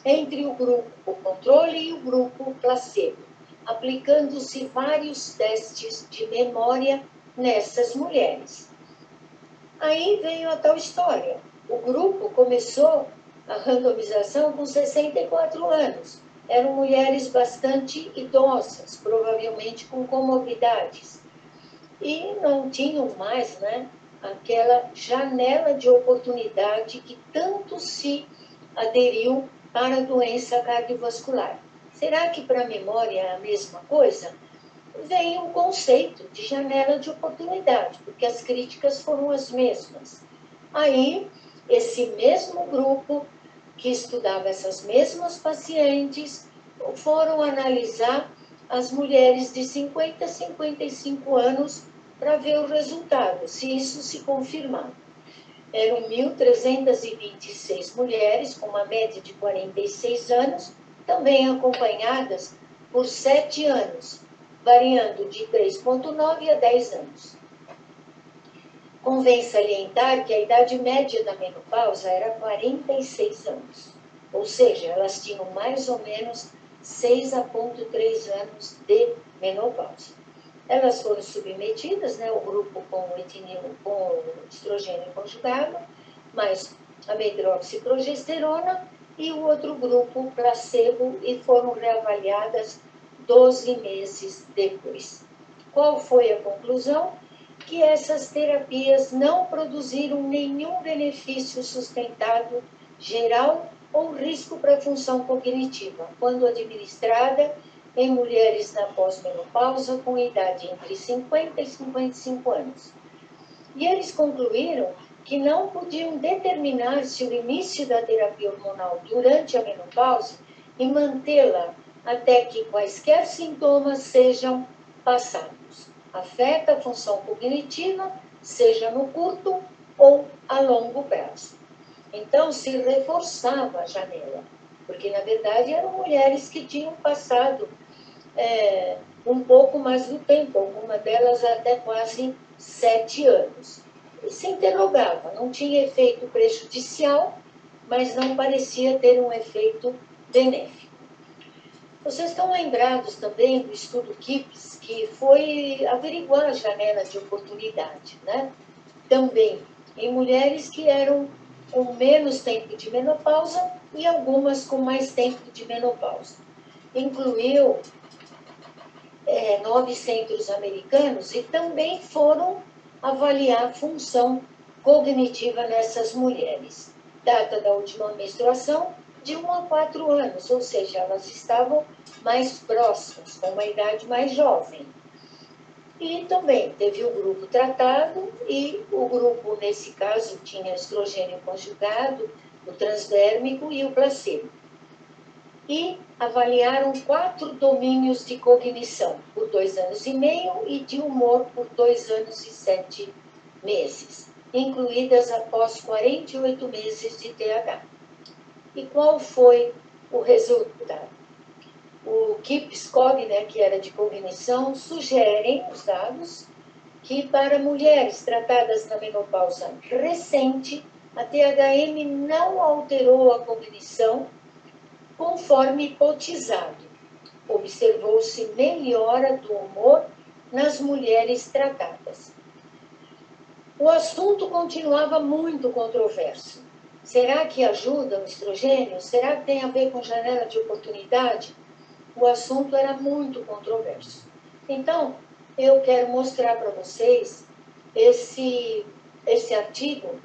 Speaker 4: entre o grupo controle e o grupo placebo, aplicando-se vários testes de memória nessas mulheres. Aí veio a tal história. O grupo começou a randomização com 64 anos. Eram mulheres bastante idosas, provavelmente com comorbidades. E não tinham mais, né, aquela janela de oportunidade que tanto se aderiu para a doença cardiovascular. Será que para a memória é a mesma coisa? Veio o conceito de janela de oportunidade, porque as críticas foram as mesmas. Aí, esse mesmo grupo que estudava essas mesmas pacientes foram analisar as mulheres de 50 a 55 anos para ver o resultado, se isso se confirmar. Eram 1.326 mulheres, com uma média de 46 anos, também acompanhadas por 7 anos, variando de 3,9 a 10 anos. Convém salientar que a idade média da menopausa era 46 anos, ou seja, elas tinham mais ou menos 6,3 anos de menopausa. Elas foram submetidas, né, o grupo com estrogênio conjugado, mais a medroxiprogesterona, e o outro grupo placebo, e foram reavaliadas 12 meses depois. Qual foi a conclusão? Que essas terapias não produziram nenhum benefício sustentado geral ou risco para a função cognitiva, quando administrada em mulheres na pós-menopausa com idade entre 50 e 55 anos. E eles concluíram que não podiam determinar se o início da terapia hormonal durante a menopausa e mantê-la até que quaisquer sintomas sejam passados. Afeta a função cognitiva, seja no curto ou a longo prazo. Então, se reforçava a janela, porque, na verdade, eram mulheres que tinham passado um pouco mais do tempo, alguma delas até quase 7 anos. E se interrogava, não tinha efeito prejudicial, mas não parecia ter um efeito benéfico. Vocês estão lembrados também do estudo KIPS, que foi averiguar a janela de oportunidade, né? Também em mulheres que eram com menos tempo de menopausa e algumas com mais tempo de menopausa. Incluiu 9 centros americanos e também foram avaliar a função cognitiva nessas mulheres. Data da última menstruação, de 1 a 4 anos, ou seja, elas estavam mais próximas, com uma idade mais jovem. E também teve o grupo tratado e o grupo, nesse caso, tinha estrogênio conjugado, o transdérmico e o placebo. E avaliaram 4 domínios de cognição por 2 anos e meio e de humor por 2 anos e 7 meses, incluídas após 48 meses de TH. E qual foi o resultado? O KIPS-COG, né, que era de cognição, sugerem os dados que para mulheres tratadas na menopausa recente, a THM não alterou a cognição conforme hipotizado. Observou-se melhora do humor nas mulheres tratadas. O assunto continuava muito controverso. Será que ajuda o estrogênio? Será que tem a ver com janela de oportunidade? O assunto era muito controverso. Então, eu quero mostrar para vocês esse artigo,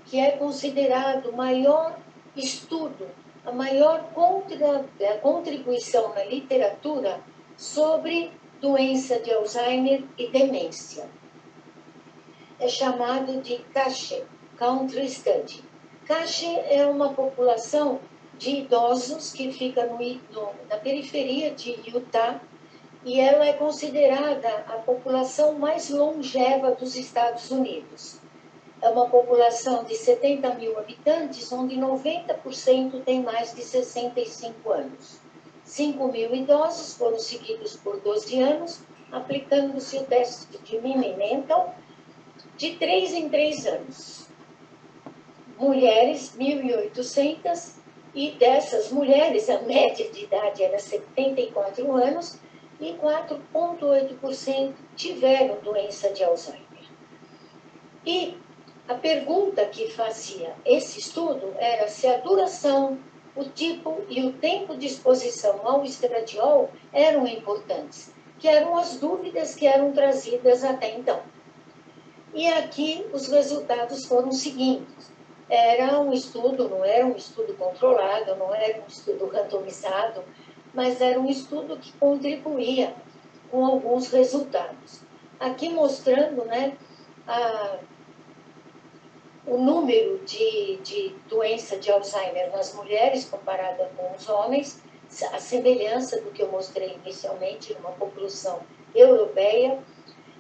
Speaker 4: que é considerado o maior estudo, a maior contribuição na literatura sobre doença de Alzheimer e demência. É chamado de CACHE, Country Study. CACHE é uma população de idosos que fica na periferia de Utah, e ela é considerada a população mais longeva dos Estados Unidos. É uma população de 70 mil habitantes, onde 90% tem mais de 65 anos. 5 mil idosos foram seguidos por 12 anos, aplicando-se o teste de Mini-Mental de 3 em 3 anos. mulheres, 1.800, e dessas mulheres, a média de idade era 74 anos, e 4,8% tiveram doença de Alzheimer. E a pergunta que fazia esse estudo era se a duração, o tipo e o tempo de exposição ao estradiol eram importantes, que eram as dúvidas que eram trazidas até então. E aqui os resultados foram os seguintes. Era um estudo, não era um estudo controlado, não era um estudo randomizado, mas era um estudo que contribuía com alguns resultados. Aqui mostrando, né, o número de doença de Alzheimer nas mulheres comparada com os homens, a semelhança do que eu mostrei inicialmente numa população europeia,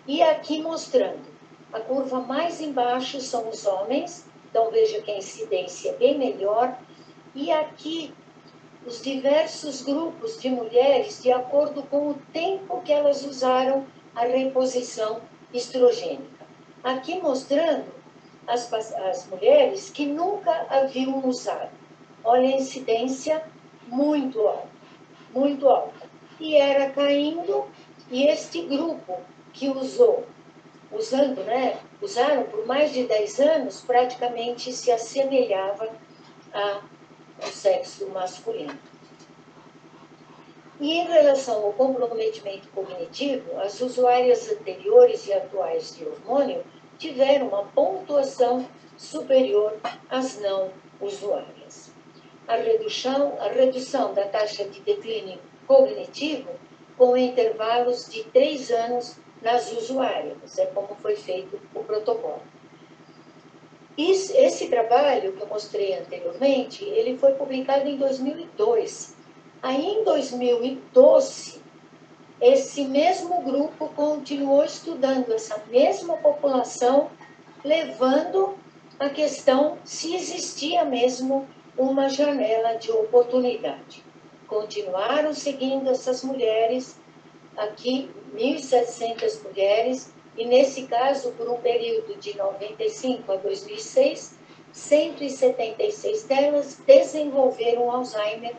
Speaker 4: e aqui mostrando, a curva mais embaixo são os homens, então veja que a incidência é bem melhor, e aqui os diversos grupos de mulheres de acordo com o tempo que elas usaram a reposição estrogênica. Aqui mostrando as mulheres que nunca haviam usado. Olha a incidência muito alta, muito alta. E era caindo, e este grupo que usaram por mais de 10 anos, praticamente se assemelhava ao sexo masculino. E em relação ao comprometimento cognitivo, as usuárias anteriores e atuais de hormônio tiveram uma pontuação superior às não usuárias. A redução da taxa de declínio cognitivo com intervalos de 3 anos nas usuárias, é como foi feito o protocolo. Esse trabalho que eu mostrei anteriormente, ele foi publicado em 2002. Aí, em 2012, esse mesmo grupo continuou estudando essa mesma população, levando a questão se existia mesmo uma janela de oportunidade. Continuaram seguindo essas mulheres, aqui 1.700 mulheres, e nesse caso, por um período de 95 a 2006, 176 delas desenvolveram Alzheimer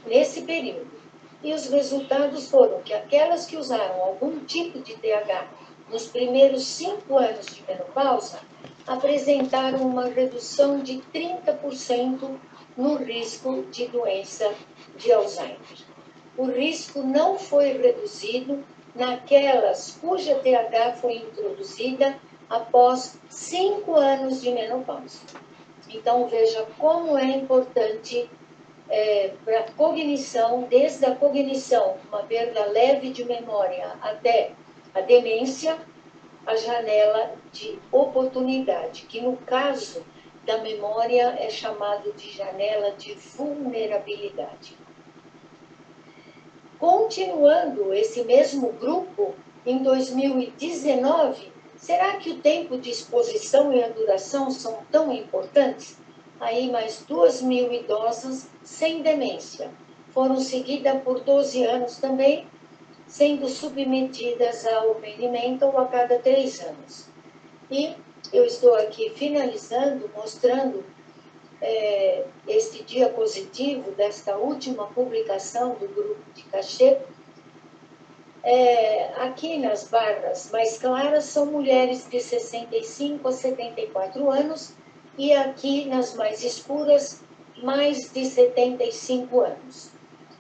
Speaker 4: nesse período. E os resultados foram que aquelas que usaram algum tipo de TH nos primeiros 5 anos de menopausa apresentaram uma redução de 30% no risco de doença de Alzheimer. O risco não foi reduzido naquelas cuja TH foi introduzida após 5 anos de menopausa. Então, veja como é importante para a cognição, desde a cognição, uma perda leve de memória até a demência, a janela de oportunidade, que no caso da memória é chamado de janela de vulnerabilidade. Continuando esse mesmo grupo, em 2019, será que o tempo de exposição e a duração são tão importantes? Aí mais 2.000 idosas sem demência. Foram seguidas por 12 anos também, sendo submetidas ao Menimental a cada 3 anos. E eu estou aqui finalizando, mostrando este diapositivo desta última publicação do grupo de Cachet. Aqui nas barras mais claras são mulheres de 65 a 74 anos, e aqui nas mais escuras, mais de 75 anos.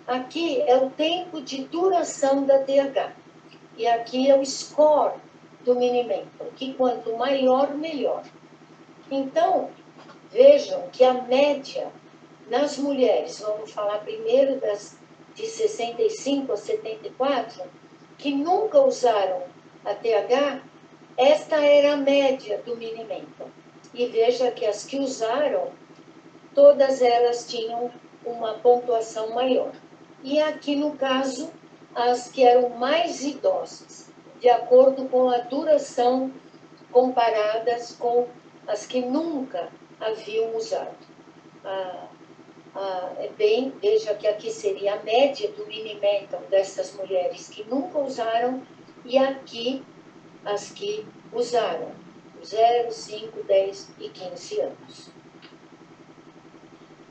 Speaker 4: Aqui é o tempo de duração da TH. E aqui é o score do Minimental, que quanto maior, melhor. Então, vejam que a média nas mulheres, vamos falar primeiro das de 65 a 74, que nunca usaram a TH, esta era a média do Minimental. E veja que as que usaram, todas elas tinham uma pontuação maior. E aqui, no caso, as que eram mais idosas, de acordo com a duração, comparadas com as que nunca haviam usado. Veja que aqui seria a média do Minimental dessas mulheres que nunca usaram, e aqui as que usaram, 0, 5, 10 e 15 anos.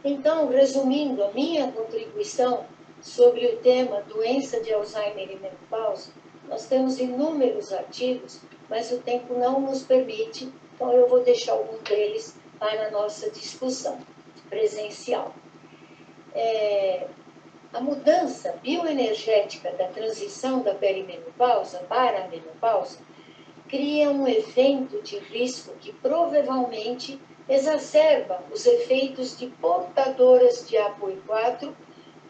Speaker 4: Então, resumindo a minha contribuição sobre o tema doença de Alzheimer e menopausa, nós temos inúmeros artigos, mas o tempo não nos permite, então eu vou deixar algum deles para a nossa discussão presencial. A mudança bioenergética da transição da perimenopausa para a menopausa cria um evento de risco que provavelmente exacerba os efeitos de portadoras de APOE4,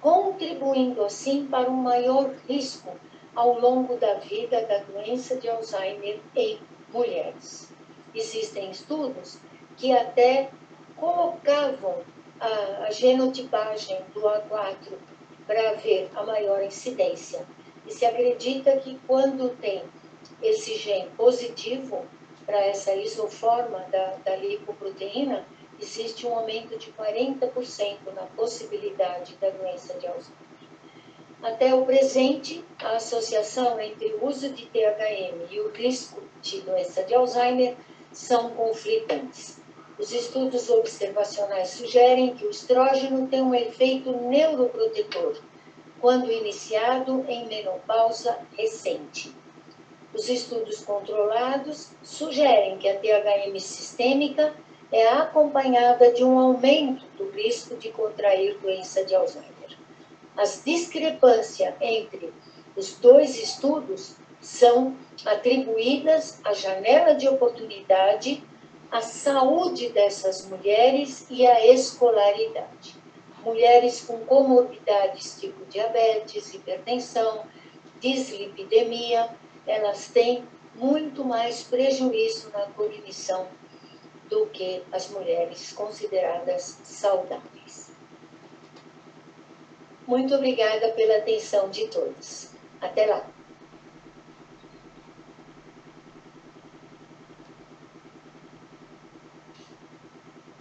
Speaker 4: contribuindo assim para um maior risco ao longo da vida da doença de Alzheimer em mulheres. Existem estudos que até colocavam a genotipagem do A4 para ver a maior incidência. E se acredita que quando tem esse gene positivo para essa isoforma da lipoproteína, existe um aumento de 40% na possibilidade da doença de Alzheimer. Até o presente, a associação entre o uso de THM e o risco de doença de Alzheimer são conflitantes. Os estudos observacionais sugerem que o estrógeno tem um efeito neuroprotetor quando iniciado em menopausa recente. Os estudos controlados sugerem que a THM sistêmica é acompanhada de um aumento do risco de contrair doença de Alzheimer. As discrepâncias entre os dois estudos são atribuídas à janela de oportunidade, à saúde dessas mulheres e à escolaridade. Mulheres com comorbidades tipo diabetes, hipertensão, dislipidemia, elas têm muito mais prejuízo na cognição do que as mulheres consideradas saudáveis. Muito obrigada pela atenção de todos. Até lá.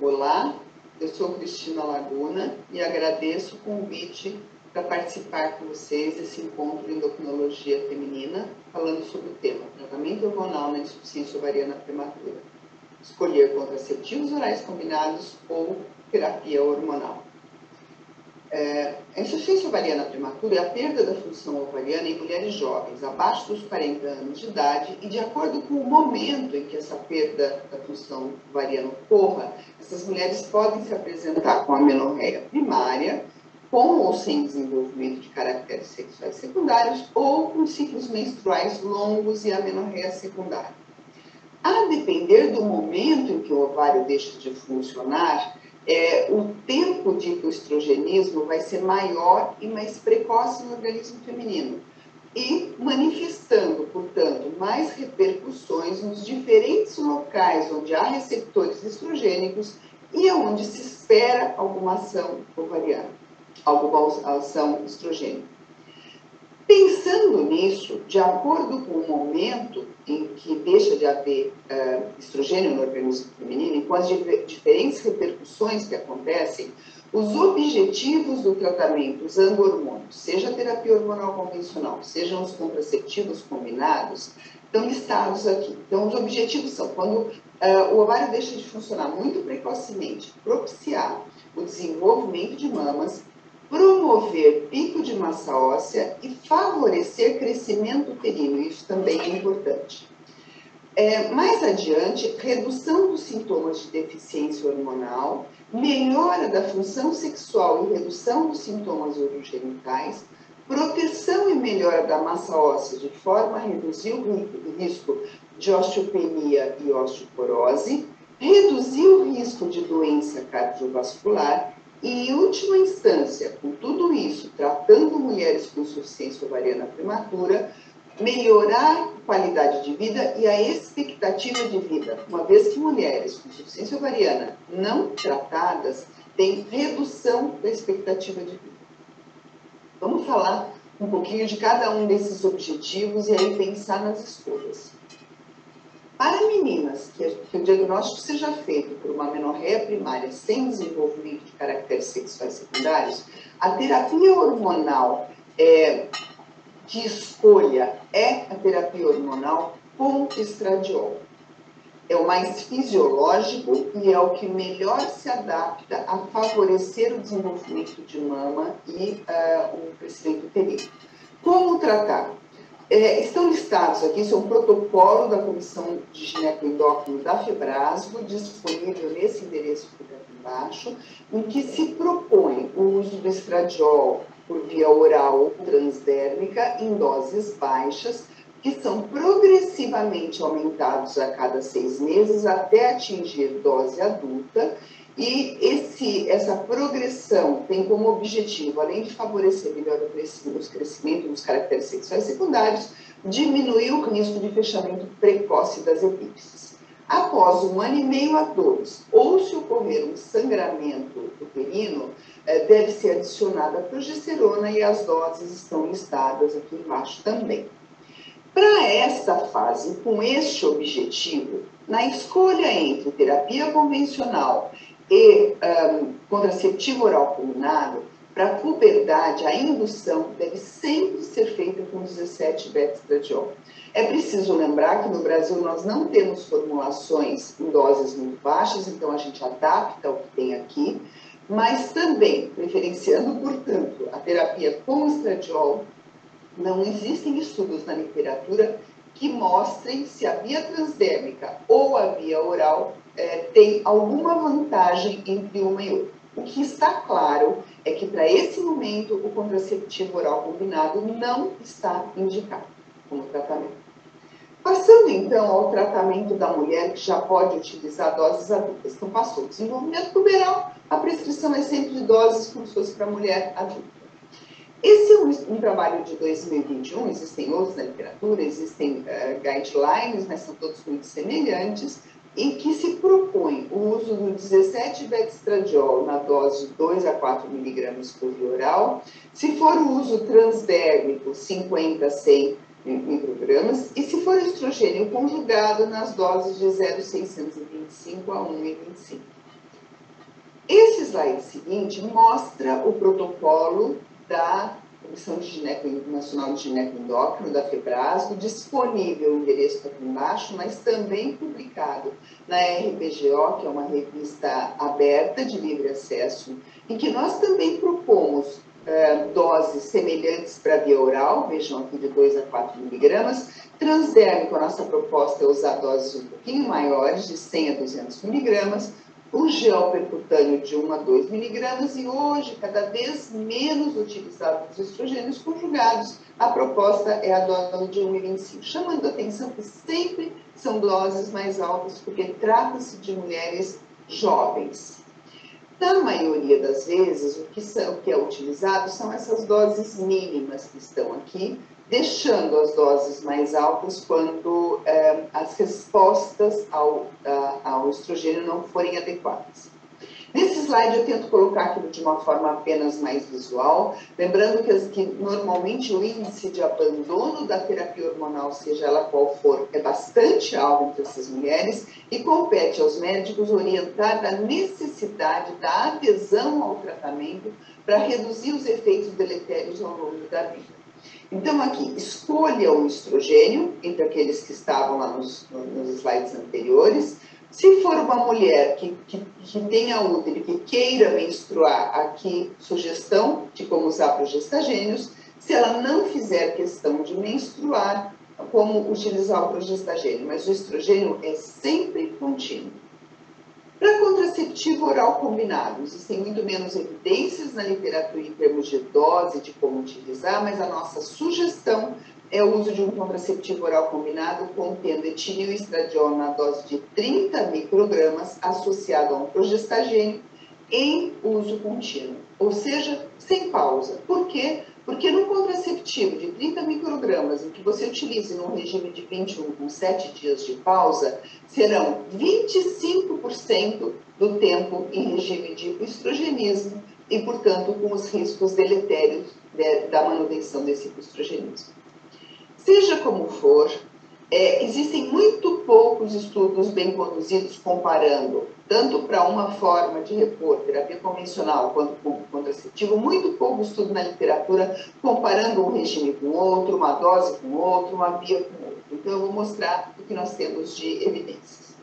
Speaker 5: Olá, eu sou Cristina Laguna e agradeço o convite para participar com vocês desse encontro de endocrinologia feminina, falando sobre o tema tratamento hormonal na insuficiência ovariana prematura. Escolher contraceptivos orais combinados ou terapia hormonal. A insuficiência ovariana prematura é a perda da função ovariana em mulheres jovens, abaixo dos 40 anos de idade, e de acordo com o momento em que essa perda da função ovariana ocorra, essas mulheres podem se apresentar com amenorreia primária, com ou sem desenvolvimento de caracteres sexuais secundários, ou com ciclos menstruais longos e amenorreia secundária. A depender do momento em que o ovário deixa de funcionar, o tempo de hipoestrogenismo vai ser maior e mais precoce no organismo feminino e manifestando, portanto, mais repercussões nos diferentes locais onde há receptores estrogênicos e onde se espera alguma ação ovariana, alguma ação estrogênica. Pensando nisso, de acordo com o momento em que deixa de haver estrogênio no organismo feminino e com as diferentes repercussões que acontecem, os objetivos do tratamento usando hormônios, seja a terapia hormonal convencional, sejam os contraceptivos combinados, estão listados aqui. Então, os objetivos são, quando o ovário deixa de funcionar muito precocemente, propiciar o desenvolvimento de mamas, promover pico de massa óssea e favorecer crescimento uterino, isso também é importante. Mais adiante, redução dos sintomas de deficiência hormonal, melhora da função sexual e redução dos sintomas urogenitais, proteção e melhora da massa óssea de forma a reduzir o risco de osteopenia e osteoporose, reduzir o risco de doença cardiovascular e, em última instância, com tudo isso, tratando mulheres com insuficiência ovariana prematura, melhorar a qualidade de vida e a expectativa de vida, uma vez que mulheres com insuficiência ovariana não tratadas têm redução da expectativa de vida. Vamos falar um pouquinho de cada um desses objetivos e aí pensar nas escolhas. Para meninas que o diagnóstico seja feito por uma amenorreia primária sem desenvolvimento de caracteres sexuais secundários, a terapia hormonal de escolha é a terapia hormonal com estradiol. É o mais fisiológico e é o que melhor se adapta a favorecer o desenvolvimento de mama e o crescimento uterino. Como tratar? Estão listados aqui, isso é um protocolo da Comissão de Gineco-Endócrino da FEBRASGO, disponível nesse endereço que fica aqui embaixo, em que se propõe o uso do estradiol por via oral ou transdérmica em doses baixas, que são progressivamente aumentados a cada 6 meses até atingir dose adulta. E essa progressão tem como objetivo, além de favorecer melhor o crescimento dos caracteres sexuais secundários, diminuir o risco de fechamento precoce das epífises. Após 1 ano e meio a 2, ou se ocorrer um sangramento uterino, deve ser adicionada a progesterona e as doses estão listadas aqui embaixo também. Para esta fase, com este objetivo, na escolha entre terapia convencional e contraceptivo oral combinado, para a puberdade, a indução deve sempre ser feita com 17-beta-estradiol. É preciso lembrar que no Brasil nós não temos formulações em doses muito baixas, então a gente adapta o que tem aqui, mas também, preferenciando, portanto, a terapia com estradiol, não existem estudos na literatura que mostrem se a via transdérmica ou a via oral tem alguma vantagem entre uma e outra. O que está claro é que, para esse momento, o contraceptivo oral combinado não está indicado como tratamento. Passando, então, ao tratamento da mulher que já pode utilizar doses adultas. Então, passou o desenvolvimento puberal, a prescrição é sempre de doses como se fosse para a mulher adulta. Esse é um trabalho de 2021, existem outros na literatura, existem guidelines, mas são todos muito semelhantes, em que se propõe o uso do 17-beta-estradiol na dose de 2 a 4 miligramas por via oral, se for o uso transdérmico, 50 a 100 microgramas, e se for estrogênio conjugado nas doses de 0,625 a 1,25. Esse slide seguinte mostra o protocolo da Comissão Nacional de Gineco-Endócrino, da FEBRASGO, disponível no endereço aqui embaixo, mas também publicado na RPGO, que é uma revista aberta de livre acesso, em que nós também propomos doses semelhantes para via oral, vejam aqui de 2 a 4 miligramas, transdérmico, a nossa proposta é usar doses um pouquinho maiores, de 100 a 200 miligramas, o gel percutâneo de 1 a 2 miligramas e hoje, cada vez menos utilizado os estrogênios conjugados, a proposta é a dose de 1,25, chamando a atenção que sempre são doses mais altas, porque trata-se de mulheres jovens. Na maioria das vezes, o que é utilizado são essas doses mínimas que estão aqui, deixando as doses mais altas quando as respostas ao estrogênio não forem adequadas. Nesse slide eu tento colocar aquilo de uma forma apenas mais visual, lembrando que normalmente o índice de abandono da terapia hormonal, seja ela qual for, é bastante alto entre essas mulheres e compete aos médicos orientar da necessidade da adesão ao tratamento para reduzir os efeitos deletérios ao longo da vida. Então, aqui, escolha um estrogênio, entre aqueles que estavam lá nos slides anteriores. Se for uma mulher que tenha útero e que queira menstruar, aqui, sugestão de como usar progestagênios. Se ela não fizer questão de menstruar, como utilizar o progestagênio, mas o estrogênio é sempre contínuo. Para contraceptivo oral combinado, existem muito menos evidências na literatura em termos de dose, de como utilizar, mas a nossa sugestão é o uso de um contraceptivo oral combinado contendo etilil e estradiol na dose de 30 microgramas associado a um progestagênio em uso contínuo, ou seja, sem pausa. Por quê? Porque no contraceptivo de 30 microgramas, em que você utilize num regime de 21 com 7 dias de pausa, serão 25% do tempo em regime de estrogenismo e, portanto, com os riscos deletérios da manutenção desse estrogenismo. Seja como for, existem muito poucos estudos bem conduzidos comparando tanto para uma forma de repor terapia convencional quanto com contraceptivo, muito pouco estudo na literatura comparando um regime com outro, uma dose com outro, uma via com outro. Então, eu vou mostrar o que nós temos de evidências.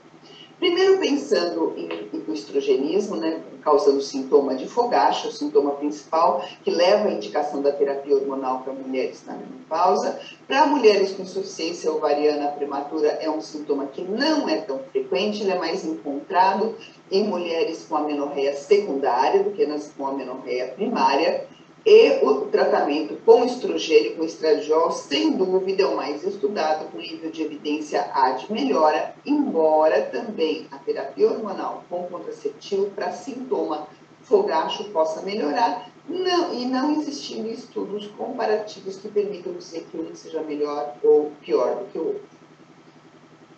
Speaker 5: Primeiro, pensando em hipoestrogenismo, né, causando sintoma de fogacho, o sintoma principal que leva à indicação da terapia hormonal para mulheres na menopausa. Para mulheres com insuficiência ovariana prematura, é um sintoma que não é tão frequente, ele é mais encontrado em mulheres com amenorreia secundária do que com amenorreia primária. E o tratamento com estrogênio, com estradiol, sem dúvida é o mais estudado, com nível de evidência A de melhora, embora também a terapia hormonal com contraceptivo para sintoma fogacho possa melhorar, não existindo estudos comparativos que permitam dizer que um seja melhor ou pior do que o outro.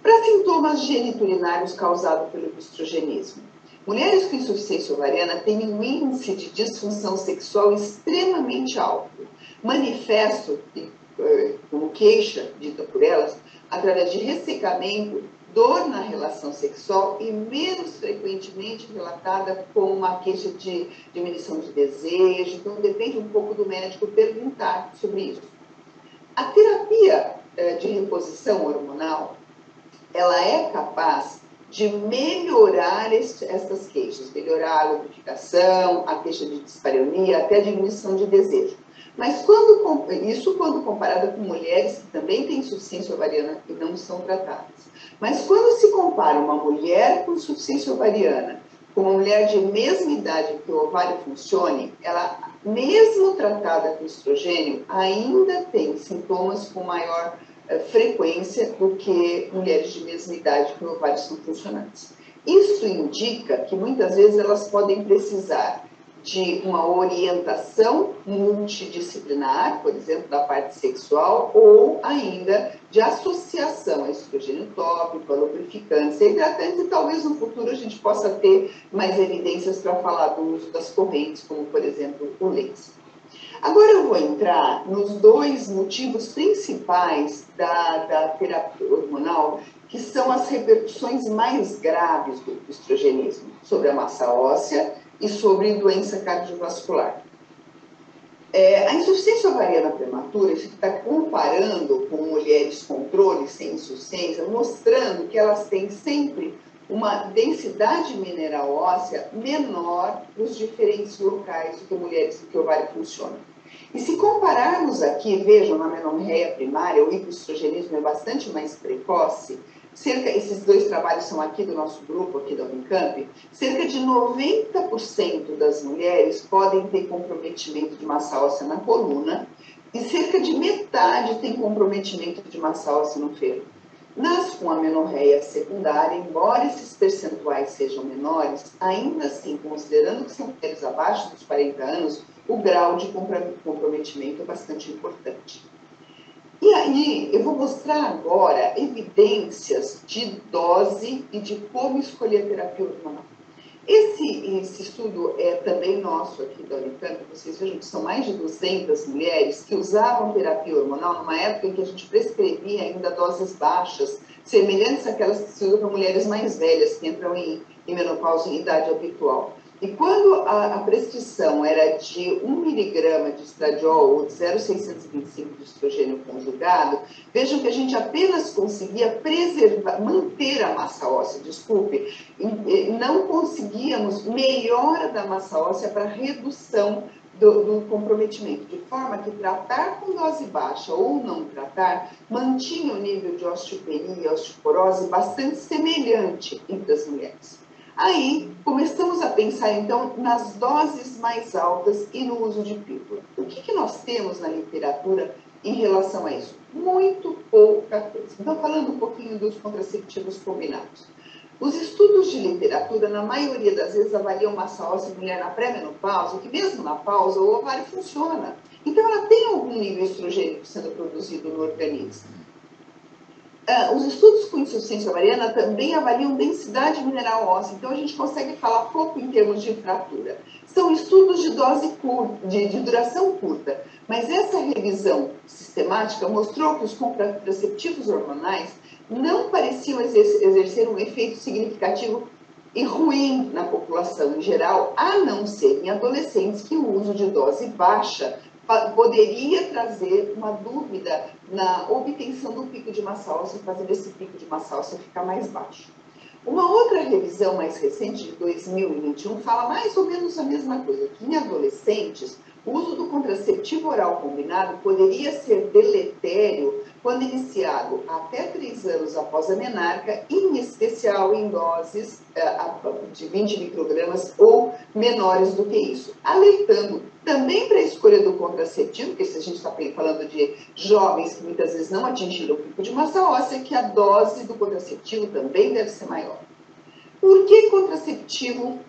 Speaker 5: Para sintomas geniturinários causados pelo estrogenismo, mulheres com insuficiência ovariana têm um índice de disfunção sexual extremamente alto, manifesto, como queixa dita por elas, através de ressecamento, dor na relação sexual e menos frequentemente relatada com uma queixa de diminuição de desejo. Então, depende um pouco do médico perguntar sobre isso. A terapia de reposição hormonal, ela é capaz de melhorar estas queixas, melhorar a lubrificação, a queixa de dispareunia, até a diminuição de desejo. Mas quando comparada com mulheres que também têm insuficiência ovariana e não são tratadas. Mas quando se compara uma mulher com insuficiência ovariana com uma mulher de mesma idade que o ovário funcione, ela, mesmo tratada com estrogênio, ainda tem sintomas com maior frequência do que mulheres de mesma idade que o ovário são funcionantes. Isso indica que muitas vezes elas podem precisar de uma orientação multidisciplinar, por exemplo, da parte sexual, ou ainda de associação a estrogênio tópico, a lubrificantes e hidratantes, e talvez no futuro a gente possa ter mais evidências para falar do uso das correntes, como, por exemplo, o laser. Agora eu vou entrar nos dois motivos principais da terapia hormonal, que são as repercussões mais graves do estrogenismo sobre a massa óssea e sobre doença cardiovascular. A insuficiência ovariana prematura, a gente está comparando com mulheres controle sem insuficiência, mostrando que elas têm sempre uma densidade mineral óssea menor nos diferentes locais do que mulheres que o ovário funciona. E se compararmos aqui, vejam, na amenorreia primária, o hipoestrogenismo é bastante mais precoce, esses dois trabalhos são aqui do nosso grupo, aqui da Unicamp, cerca de 90% das mulheres podem ter comprometimento de massa óssea na coluna e cerca de metade tem comprometimento de massa óssea no fêmur. Nas com amenorreia secundária, embora esses percentuais sejam menores, ainda assim, considerando que são mulheres abaixo dos 40 anos, o grau de comprometimento é bastante importante. E aí, eu vou mostrar agora evidências de dose e de como escolher a terapia hormonal. Esse estudo é também nosso aqui da Unicamp, vocês vejam que são mais de 200 mulheres que usavam terapia hormonal numa época em que a gente prescrevia ainda doses baixas, semelhantes àquelas que se usam para mulheres mais velhas, que entram em menopausa em idade habitual. E quando a prescrição era de 1 miligrama de estradiol ou de 0,625 de estrogênio conjugado, vejam que a gente apenas conseguia manter a massa óssea, não conseguíamos melhora da massa óssea para redução do comprometimento, de forma que tratar com dose baixa ou não tratar mantinha o nível de osteopenia e osteoporose bastante semelhante entre as mulheres. Aí, começamos a pensar, então, nas doses mais altas e no uso de pílula. O que nós temos na literatura em relação a isso? Muito pouca coisa. Então, falando um pouquinho dos contraceptivos combinados. Os estudos de literatura, na maioria das vezes, avaliam massa óssea em mulher na pré-menopausa, que mesmo na pausa, o ovário funciona. Então, ela tem algum nível estrogênico sendo produzido no organismo. Os estudos com insuficiência ovariana também avaliam densidade mineral óssea, então a gente consegue falar pouco em termos de fratura. São estudos de dose curta, de duração curta, mas essa revisão sistemática mostrou que os contraceptivos hormonais não pareciam exercer um efeito significativo e ruim na população em geral, a não ser em adolescentes que o uso de dose baixa poderia trazer uma dúvida na obtenção do pico de massa óssea, fazendo esse pico de massa óssea ficar mais baixo. Uma outra revisão mais recente, de 2021, fala mais ou menos a mesma coisa, que em adolescentes, o uso do contraceptivo oral combinado poderia ser deletério quando iniciado até 3 anos após a menarca, em especial em doses de 20 microgramas ou menores do que isso, alertando também para a escolha do contraceptivo, porque se a gente está falando de jovens que muitas vezes não atingiram o pico de massa óssea, que a dose do contraceptivo também deve ser maior. Por que contraceptivo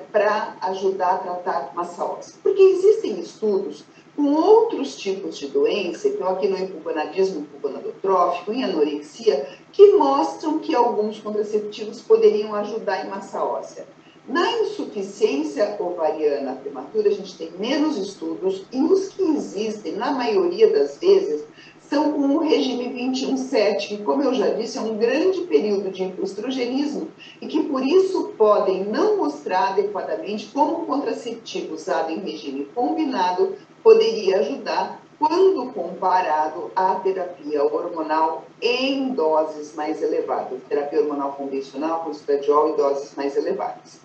Speaker 5: para ajudar a tratar massa óssea? Porque existem estudos com outros tipos de doença, então aqui no hipogonadismo hipogonadotrófico, em anorexia, que mostram que alguns contraceptivos poderiam ajudar em massa óssea. Na insuficiência ovariana prematura, a gente tem menos estudos e os que existem, na maioria das vezes, são com o regime 21/7, que, como eu já disse, é um grande período de estrogenismo e que, por isso, podem não mostrar adequadamente como o contraceptivo usado em regime combinado poderia ajudar quando comparado à terapia hormonal em doses mais elevadas, terapia hormonal convencional com estradiol em doses mais elevadas.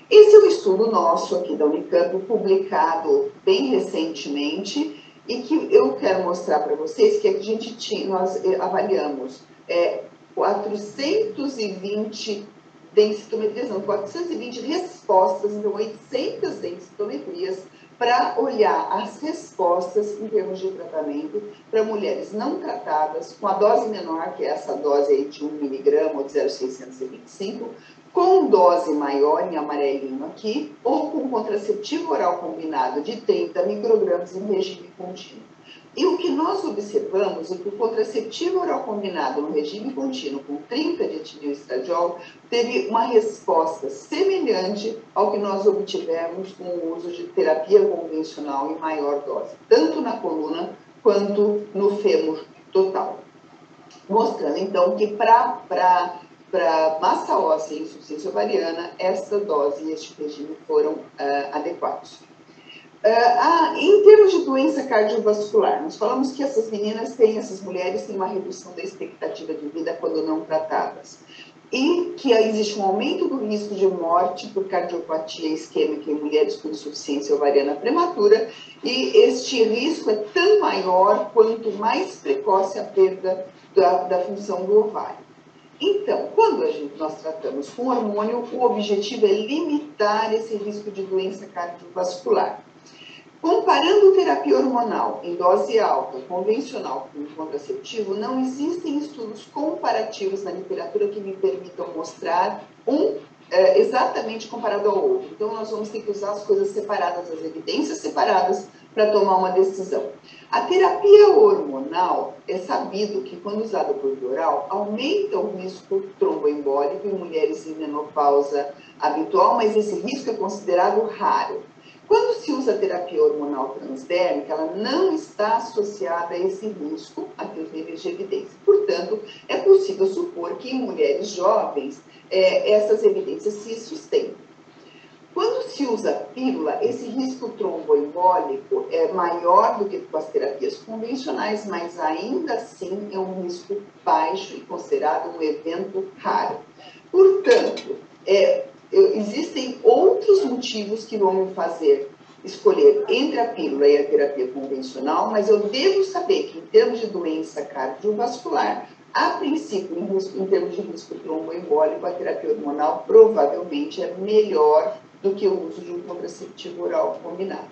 Speaker 5: Esse é um estudo nosso aqui da Unicamp, publicado bem recentemente, e que eu quero mostrar para vocês que nós avaliamos 420 densitometrias, não, 420 respostas, então 800 densitometrias, para olhar as respostas em termos de tratamento para mulheres não tratadas, com a dose menor, que é essa dose aí de 1 miligrama ou de 0,625, com dose maior, em amarelinho aqui, ou com contraceptivo oral combinado de 30 microgramas em regime contínuo. E o que nós observamos é que o contraceptivo oral combinado no regime contínuo com 30 de etilioestradiol teve uma resposta semelhante ao que nós obtivemos com o uso de terapia convencional em maior dose, tanto na coluna quanto no fêmur total. Mostrando, então, que para massa óssea e insuficiência ovariana, essa dose e este regime foram adequados. Em termos de doença cardiovascular, nós falamos que essas mulheres têm uma redução da expectativa de vida quando não tratadas. E que existe um aumento do risco de morte por cardiopatia isquêmica em mulheres com insuficiência ovariana prematura, e este risco é tão maior quanto mais precoce a perda da função do ovário. Então, quando nós tratamos com hormônio, o objetivo é limitar esse risco de doença cardiovascular. Comparando terapia hormonal em dose alta, convencional, com contraceptivo, não existem estudos comparativos na literatura que me permitam mostrar exatamente comparado ao outro. Então, nós vamos ter que usar as coisas separadas, as evidências separadas, para tomar uma decisão. A terapia hormonal é sabido que, quando usada por via oral, aumenta o risco tromboembólico em mulheres em menopausa habitual, mas esse risco é considerado raro. Quando se usa a terapia hormonal transdérmica, ela não está associada a esse risco, aqui os níveis de evidência. Portanto, é possível supor que em mulheres jovens essas evidências se sustentam. Quando se usa pílula, esse risco tromboembólico é maior do que com as terapias convencionais, mas ainda assim é um risco baixo e considerado um evento raro. Portanto, existem outros motivos que vão me fazer escolher entre a pílula e a terapia convencional, mas eu devo saber que, em termos de doença cardiovascular, a princípio, em termos de risco tromboembólico, a terapia hormonal provavelmente é melhor do que o uso de um contraceptivo oral combinado.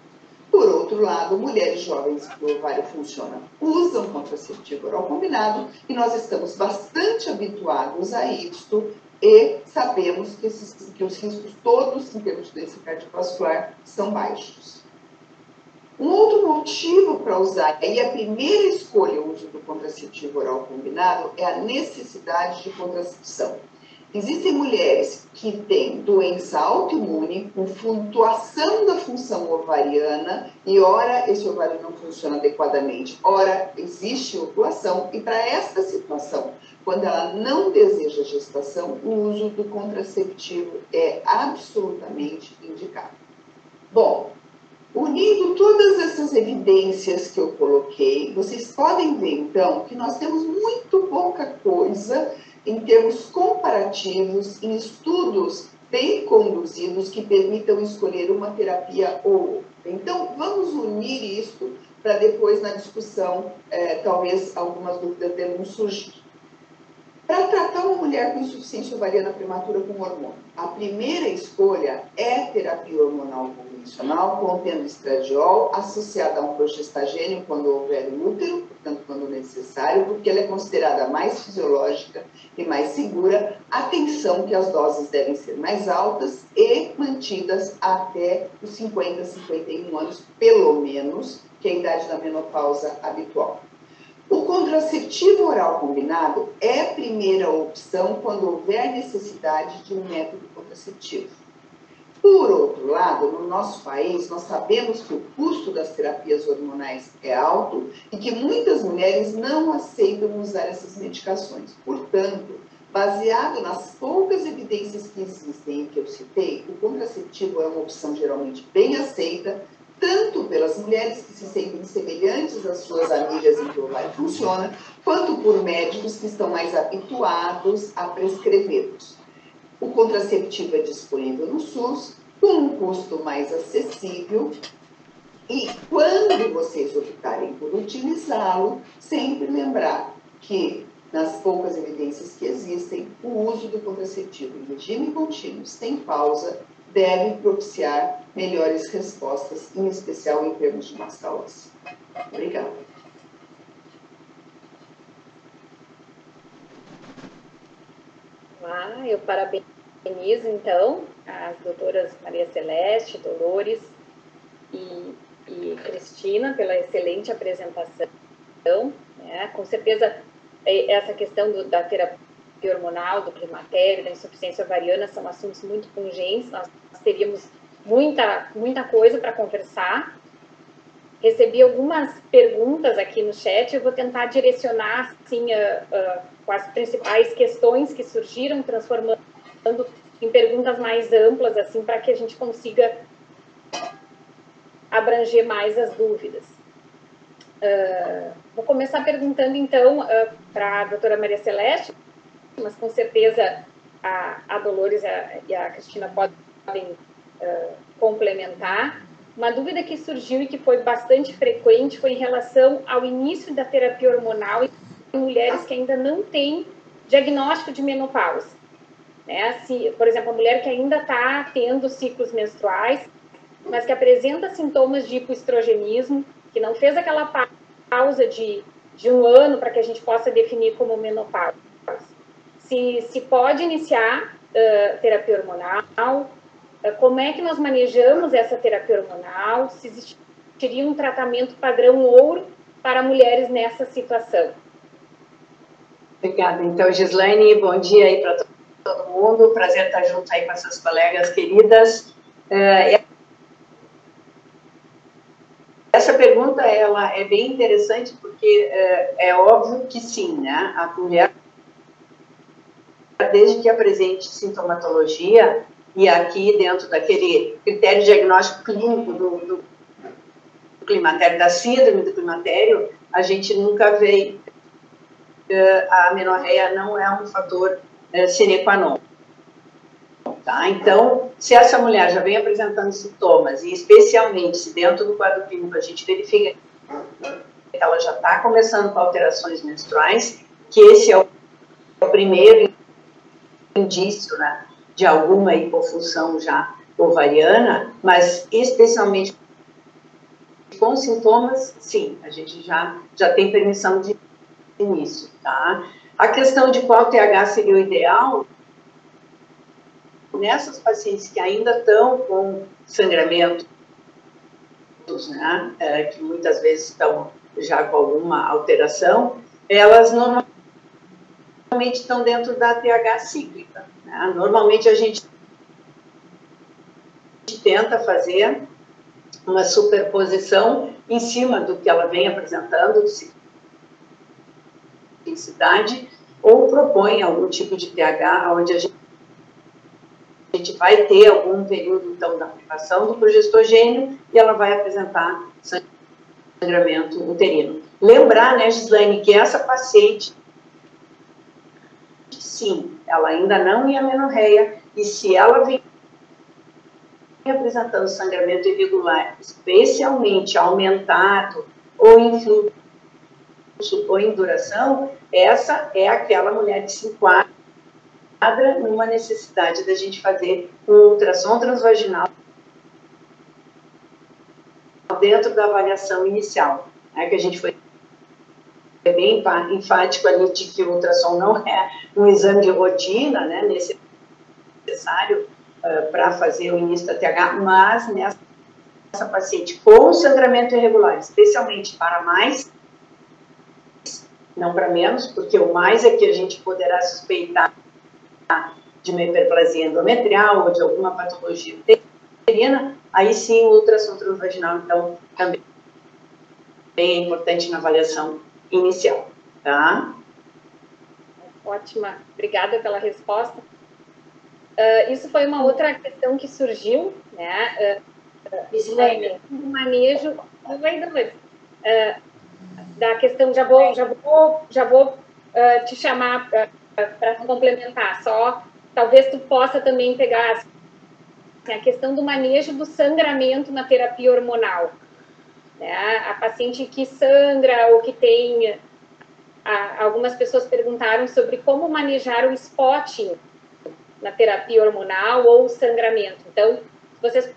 Speaker 5: Por outro lado, mulheres jovens que o ovário funciona usam contraceptivo oral combinado e nós estamos bastante habituados a isto e sabemos que os riscos todos, em termos de doença cardiovascular, são baixos. Um outro motivo para usar, e a primeira escolha, o uso do contraceptivo oral combinado, é a necessidade de contracepção. Existem mulheres que têm doença autoimune, com flutuação da função ovariana, e ora esse ovário não funciona adequadamente, ora existe ovulação, e para esta situação, quando ela não deseja gestação, o uso do contraceptivo é absolutamente indicado. Bom, unindo todas essas evidências que eu coloquei, vocês podem ver, então, que nós temos muito pouca coisa em termos comparativos, em estudos bem conduzidos que permitam escolher uma terapia ou outra. Então, vamos unir isso para depois, na discussão, talvez algumas dúvidas devam surgir. Para tratar uma mulher com insuficiência ovariana prematura com hormônio, a primeira escolha é terapia hormonal convencional, contendo estradiol, associada a um progestagênio quando houver útero, portanto, quando necessário, porque ela é considerada mais fisiológica e mais segura. Atenção que as doses devem ser mais altas e mantidas até os 50, 51 anos, pelo menos, que é a idade da menopausa habitual. O contraceptivo oral combinado é a primeira opção quando houver necessidade de um método contraceptivo. Por outro lado, no nosso país, nós sabemos que o custo das terapias hormonais é alto e que muitas mulheres não aceitam usar essas medicações. Portanto, baseado nas poucas evidências que existem e que eu citei, o contraceptivo é uma opção geralmente bem aceita, tanto pelas mulheres que se sentem semelhantes às suas amigas em que o ovário funciona, quanto por médicos que estão mais habituados a prescrevê-los. O contraceptivo é disponível no SUS, com um custo mais acessível, e quando vocês optarem por utilizá-lo, sempre lembrar que, nas poucas evidências que existem, o uso do contraceptivo em regime contínuo, sem pausa, deve propiciar melhores respostas, em especial em termos de massa óssea. Obrigada.
Speaker 2: Eu parabenizo, então, as doutoras Maria Celeste, Dolores e Cristina pela excelente apresentação. Né? Com certeza, essa questão da terapia hormonal, do climatério, da insuficiência ovariana são assuntos muito pungentes. Nós teríamos muita coisa para conversar. Recebi algumas perguntas aqui no chat, eu vou tentar direcionar assim, com as principais questões que surgiram, transformando em perguntas mais amplas, assim, para que a gente consiga abranger mais as dúvidas. Vou começar perguntando, então, para a doutora Maria Celeste, mas com certeza a Dolores e a Cristina podem complementar. Uma dúvida que surgiu e que foi bastante frequente foi em relação ao início da terapia hormonal em mulheres que ainda não têm diagnóstico de menopausa. Né? Se, por exemplo, a mulher que ainda está tendo ciclos menstruais, mas que apresenta sintomas de hipoestrogenismo, que não fez aquela pausa de um ano para que a gente possa definir como menopausa. Se pode iniciar terapia hormonal, como é que nós manejamos essa terapia hormonal, se existiria um tratamento padrão ouro para mulheres nessa situação.
Speaker 3: Obrigada. Então, Gislaine, bom dia aí para todo mundo, prazer estar junto aí com essas colegas queridas. Essa pergunta, ela é bem interessante porque é óbvio que sim, né? A mulher, desde que apresente sintomatologia, e aqui dentro daquele critério diagnóstico clínico do climatério, da síndrome do climatério, a gente nunca vê, a amenorreia não é um fator sine qua non. Tá? Então, se essa mulher já vem apresentando sintomas, e especialmente se dentro do quadro clínico a gente verifica que ela já está começando com alterações menstruais, que esse é o primeiro indício, né, de alguma hipofunção já ovariana, mas especialmente com sintomas, sim, a gente já tem permissão de início, tá? A questão de qual TH seria o ideal, nessas pacientes que ainda estão com sangramentos, né, que muitas vezes estão já com alguma alteração, elas normalmente estão dentro da TH cíclica. Né? Normalmente a gente tenta fazer uma superposição em cima do que ela vem apresentando, de ciclicidade, ou propõe algum tipo de TH onde a gente vai ter algum período, então, da aplicação do progestogênio e ela vai apresentar sangramento uterino. Lembrar, né, Gislaine, que essa paciente
Speaker 6: sim, ela ainda não é amenorreia, e se ela vem apresentando sangramento irregular, especialmente aumentado ou em fluxo ou em duração, essa é aquela mulher que se enquadra numa necessidade da gente fazer um ultrassom transvaginal dentro da avaliação inicial, né, que a gente foi bem enfático ali de que o ultrassom não é um exame de rotina, né, necessário para fazer o início da TH, mas nessa paciente com sangramento irregular, especialmente para mais, não para menos, porque o mais é que a gente poderá suspeitar de uma hiperplasia endometrial ou de alguma patologia uterina, aí sim o ultrassom transvaginal, então, também é importante na avaliação inicial, tá?
Speaker 2: Ótima, obrigada pela resposta. Isso foi uma outra questão que surgiu, né? O manejo da questão, já vou te chamar para complementar, só talvez tu possa também pegar assim, a questão do manejo do sangramento na terapia hormonal, né? A paciente que sangra ou que tem... Algumas pessoas perguntaram sobre como manejar o spotting na terapia hormonal ou o sangramento. Então, se vocês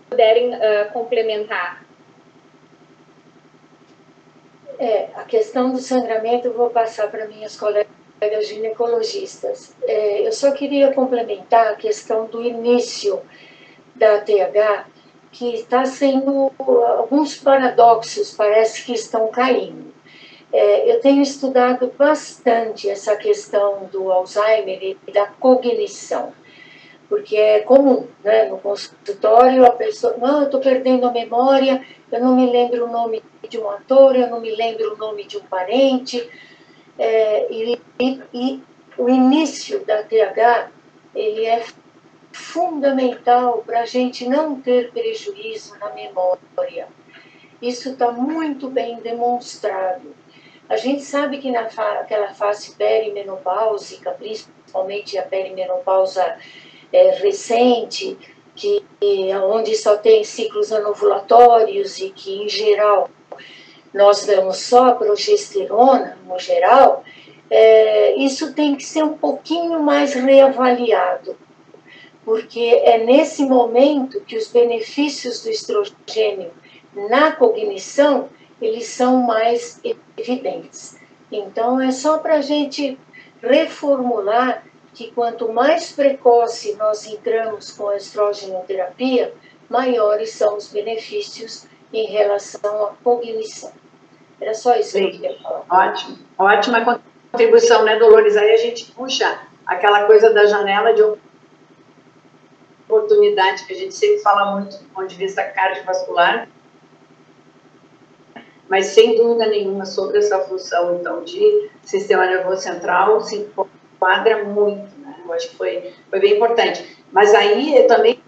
Speaker 2: puderem complementar.
Speaker 4: A questão do sangramento eu vou passar para minhas colegas ginecologistas. Eu só queria complementar a questão do início da TH, que está sendo alguns paradoxos, parece que estão caindo. Eu tenho estudado bastante essa questão do Alzheimer e da cognição, porque é comum, né, no consultório, a pessoa, não, eu estou perdendo a memória, eu não me lembro o nome de um ator, eu não me lembro o nome de um parente, e o início da TH, ele é fundamental para a gente não ter prejuízo na memória. Isso está muito bem demonstrado. A gente sabe que naquela fase perimenopáusica, principalmente a perimenopausa recente, onde só tem ciclos anovulatórios e que, em geral, nós damos só a progesterona, no geral, isso tem que ser um pouquinho mais reavaliado, porque é nesse momento que os benefícios do estrogênio na cognição, eles são mais evidentes. Então, é só para a gente reformular que quanto mais precoce nós entramos com a estrogenoterapia, maiores são os benefícios em relação à cognição. Era só isso que eu queria falar.
Speaker 6: Ótimo. Ótima contribuição, né, Dolores? Aí a gente puxa aquela coisa da janela de oportunidade, que a gente sempre fala muito do ponto de vista cardiovascular, mas sem dúvida nenhuma sobre essa função, então, de sistema nervoso central, se enquadra muito, né? Eu acho que foi bem importante. Mas aí eu também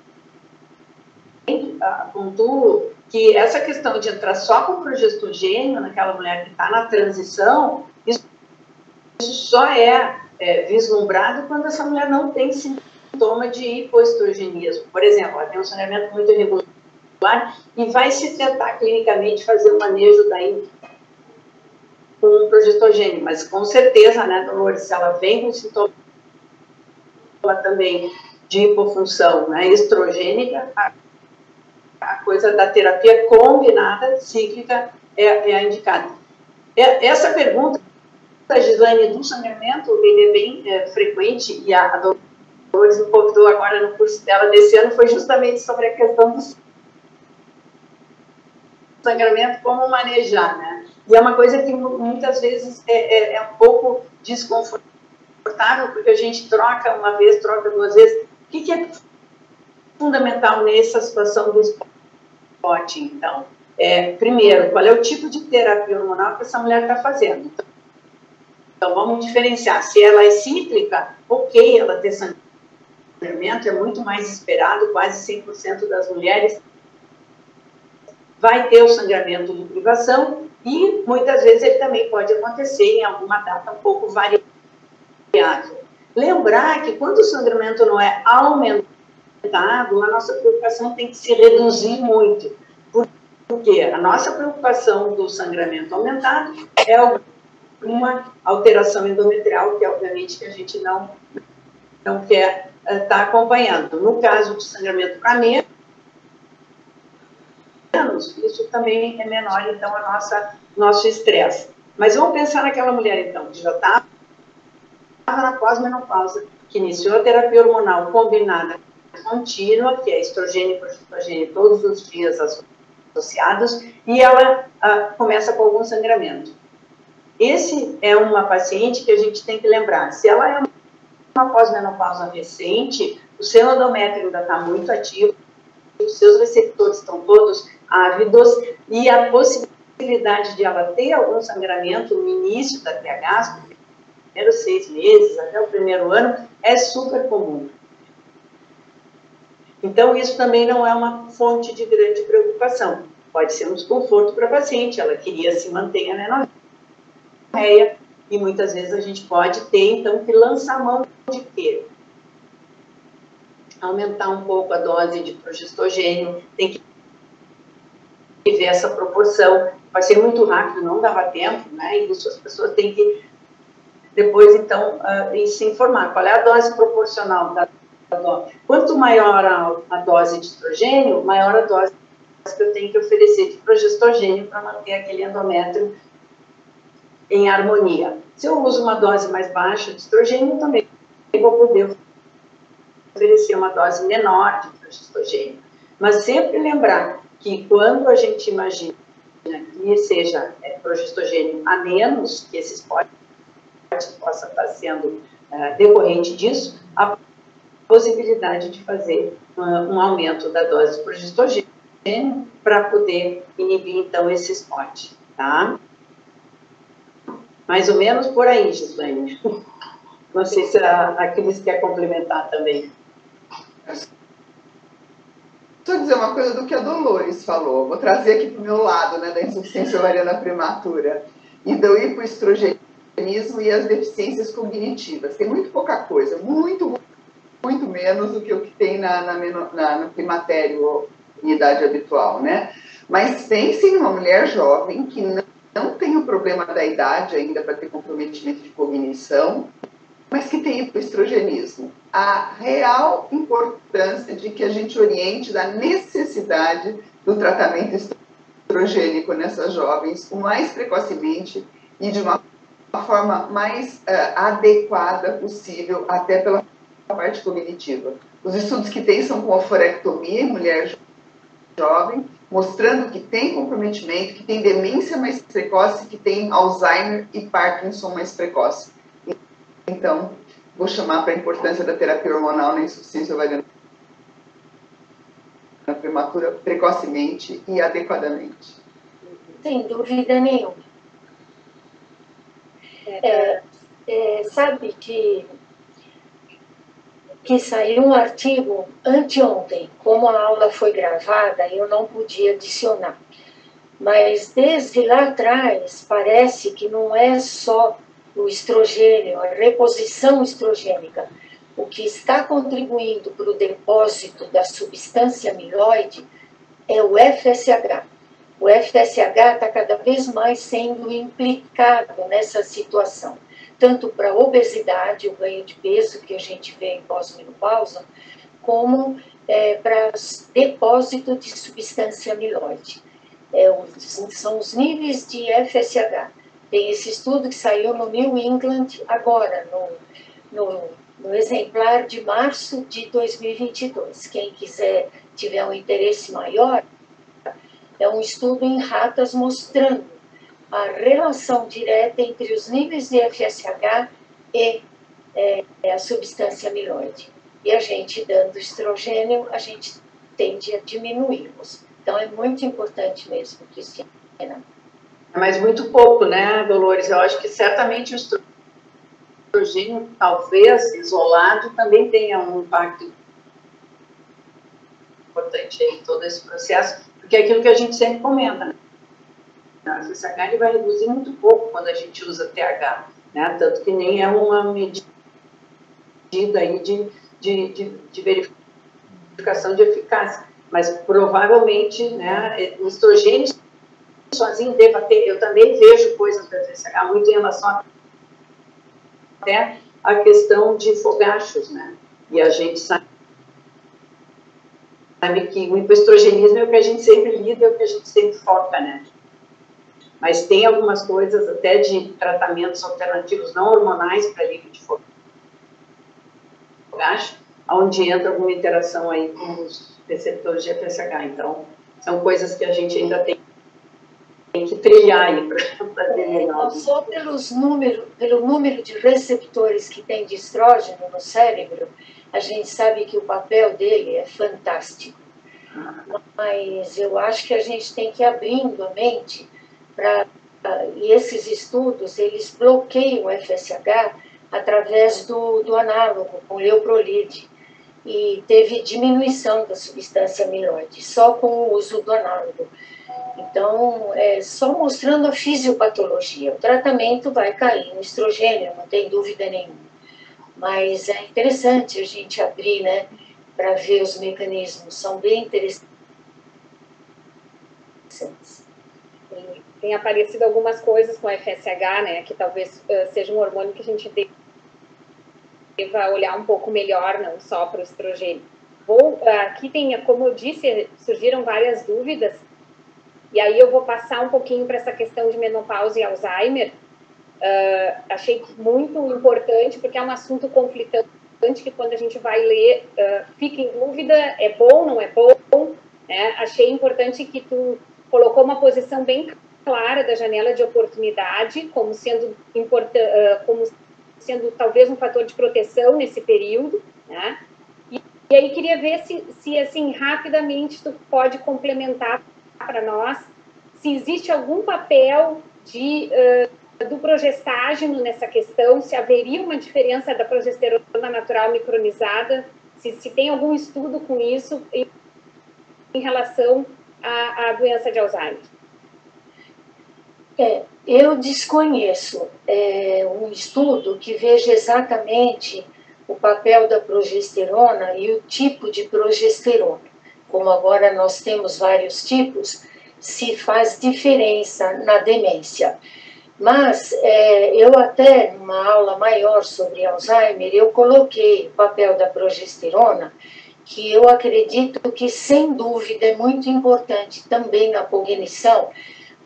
Speaker 6: pontuo que essa questão de entrar só com progestogênio naquela mulher que está na transição, isso só é vislumbrado quando essa mulher não tem sintoma de hipoestrogenismo. Por exemplo, ela tem um sangramento muito irregular e vai se tentar clinicamente fazer o manejo daí com progestogênio, mas com certeza, né, Dolores, se ela vem com sintoma também de hipofunção, né, estrogênica, a coisa da terapia combinada, cíclica, é a indicada. Essa pergunta, Gislaine, do sangramento, ele é bem frequente, e a Dolores me convidou agora no curso dela desse ano, foi justamente sobre a questão do sangramento, como manejar, né? E é uma coisa que muitas vezes é um pouco desconfortável, porque a gente troca uma vez, troca duas vezes. O que é fundamental nessa situação do spotting, então? Primeiro, qual é o tipo de terapia hormonal que essa mulher está fazendo? Então, vamos diferenciar. Se ela é cíclica, ok, ela ter sangramento, é muito mais esperado, quase 100% das mulheres vai ter o sangramento de privação e, muitas vezes, ele também pode acontecer em alguma data um pouco variável. Lembrar que quando o sangramento não é aumentado, a nossa preocupação tem que se reduzir muito. Porque a nossa preocupação do sangramento aumentado é alguma alteração endometrial, que obviamente que a gente não quer estar acompanhando. No caso do sangramento para menos, isso também é menor, então, nosso estresse. Mas vamos pensar naquela mulher, então, que já estava na pós-menopausa, que iniciou a terapia hormonal combinada contínua, que é estrogênio e progesterona todos os dias associados, e ela começa com algum sangramento. Esse é uma paciente que a gente tem que lembrar. Se ela é uma pós-menopausa recente, o seu endométrio ainda está muito ativo, os seus receptores estão todos ávidos, e a possibilidade de ela ter algum sangramento no início da TH, nos primeiros 6 meses, até o primeiro ano, é super comum. Então, isso também não é uma fonte de grande preocupação. Pode ser um desconforto para a paciente, ela queria se manter a menorreia, e muitas vezes a gente pode ter, então, que lançar mão de quê? Aumentar um pouco a dose de progestogênio, tem que ver essa proporção. Vai ser muito rápido, não dava tempo, né? E isso as pessoas têm que, depois, então, se informar. Qual é a dose proporcional da dose? Quanto maior a dose de estrogênio, maior a dose que eu tenho que oferecer de progestogênio para manter aquele endométrio em harmonia. Se eu uso uma dose mais baixa de estrogênio, eu também vou poder oferecer uma dose menor de progestogênio. Mas sempre lembrar que quando a gente imagina que seja progestogênio a menos, que esse esporte possa estar sendo decorrente disso, a possibilidade de fazer um aumento da dose de progestogênio para poder inibir, então, esse esporte, tá? Mais ou menos por aí, Gislaine. Não sei se a Cris quer complementar também.
Speaker 5: Só dizer uma coisa do que a Dolores falou. Vou trazer aqui para o meu lado, né, da insuficiência ovariana prematura e do hipoestrogenismo e as deficiências cognitivas. Tem muito pouca coisa, muito menos do que o que tem no climatério em idade habitual, né? Mas tem sim uma mulher jovem que não tem o problema da idade ainda para ter comprometimento de cognição, mas que tem hipoestrogenismo. A real importância de que a gente oriente da necessidade do tratamento estrogênico nessas jovens o mais precocemente e de uma forma mais adequada possível, até pela parte cognitiva. Os estudos que tem são com oforectomia em mulher jovem, mostrando que tem comprometimento, que tem demência mais precoce, que tem Alzheimer e Parkinson mais precoce. Então, vou chamar para a importância da terapia hormonal na insuficiência ovariana prematura precocemente e adequadamente.
Speaker 4: Sem dúvida nenhuma. Sabe que saiu um artigo anteontem, como a aula foi gravada, eu não podia adicionar. Mas desde lá atrás, parece que não é só o estrogênio, a reposição estrogênica. O que está contribuindo para o depósito da substância amiloide é o FSH. O FSH está cada vez mais sendo implicado nessa situação, tanto para a obesidade, o ganho de peso que a gente vê em pós-menopausa, como para depósito de substância amiloide. São os níveis de FSH. Tem esse estudo que saiu no New England agora, no exemplar de março de 2022. Quem tiver um interesse maior, é um estudo em ratas mostrando a relação direta entre os níveis de FSH e a substância amiloide. E a gente, dando estrogênio, a gente tende a diminuí-los. Então, é muito importante mesmo, Cristiana.
Speaker 6: Mas muito pouco, né, Dolores? Eu acho que certamente o estrogênio, talvez, isolado, também tenha um impacto importante em todo esse processo, porque é aquilo que a gente sempre comenta, né? O FSH ele vai reduzir muito pouco quando a gente usa TH, né? Tanto que nem é uma medida aí de verificação de eficácia. Mas provavelmente, né, o estrogênio sozinho deva ter. Eu também vejo coisas da FSH muito em relação até a questão de fogachos, né? E a gente sabe que o hipoestrogenismo é o que a gente sempre lida, é o que a gente sempre foca, né? Mas tem algumas coisas até de tratamentos alternativos não hormonais para alívio de fogacho, onde entra alguma interação aí com os receptores de FSH. Então, são coisas que a gente ainda tem que trilhar aí para ter melhor.
Speaker 4: Só pelo número de receptores que tem de estrógeno no cérebro, a gente sabe que o papel dele é fantástico. Mas eu acho que a gente tem que ir abrindo a mente e esses estudos, eles bloqueiam o FSH através do análogo, com leuprolide, e teve diminuição da substância amiloide, só com o uso do análogo. Então, só mostrando a fisiopatologia. O tratamento vai cair no estrogênio, não tem dúvida nenhuma. Mas é interessante a gente abrir, né, para ver os mecanismos, são bem interessantes.
Speaker 2: Tem aparecido algumas coisas com a FSH, né, que talvez seja um hormônio que a gente deva olhar um pouco melhor, não só para o estrogênio. Aqui tem, como eu disse, surgiram várias dúvidas, e aí eu vou passar um pouquinho para essa questão de menopausa e Alzheimer. Achei muito importante, porque é um assunto conflitante, que quando a gente vai ler, fica em dúvida, é bom, não é bom, né? Achei importante que tu colocou uma posição bem clara da janela de oportunidade, como sendo talvez um fator de proteção nesse período, né? E aí queria ver se assim, rapidamente, tu pode complementar para nós se existe algum papel do progestágeno nessa questão, se haveria uma diferença da progesterona natural micronizada, se tem algum estudo com isso em relação à doença de Alzheimer.
Speaker 4: Eu desconheço um estudo que veja exatamente o papel da progesterona e o tipo de progesterona. Como agora nós temos vários tipos, se faz diferença na demência. Mas eu até, numa aula maior sobre Alzheimer, eu coloquei o papel da progesterona, que eu acredito que, sem dúvida, é muito importante também na cognição,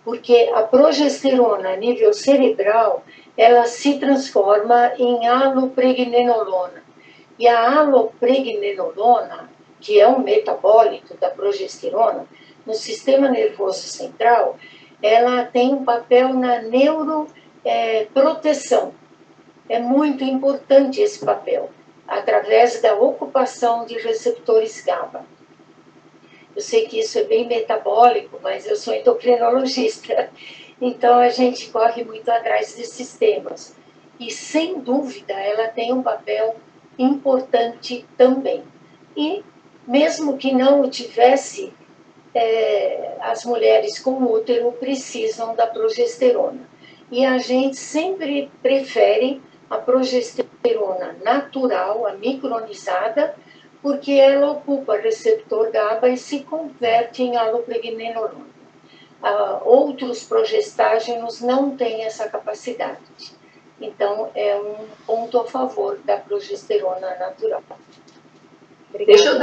Speaker 4: porque a progesterona a nível cerebral, ela se transforma em alopregnenolona. E a alopregnenolona, que é um metabólito da progesterona, no sistema nervoso central, ela tem um papel na neuroproteção. É muito importante esse papel, através da ocupação de receptores GABA. Eu sei que isso é bem metabólico, mas eu sou endocrinologista, então a gente corre muito atrás desses temas. E, sem dúvida, ela tem um papel importante também. E, mesmo que não o tivesse, as mulheres com útero precisam da progesterona. E a gente sempre prefere a progesterona natural, a micronizada, porque ela ocupa receptor GABA e se converte em alopregnenolona. Outros progestágenos não têm essa capacidade. Então, é um ponto a favor da progesterona natural.
Speaker 6: Obrigada. Deixa eu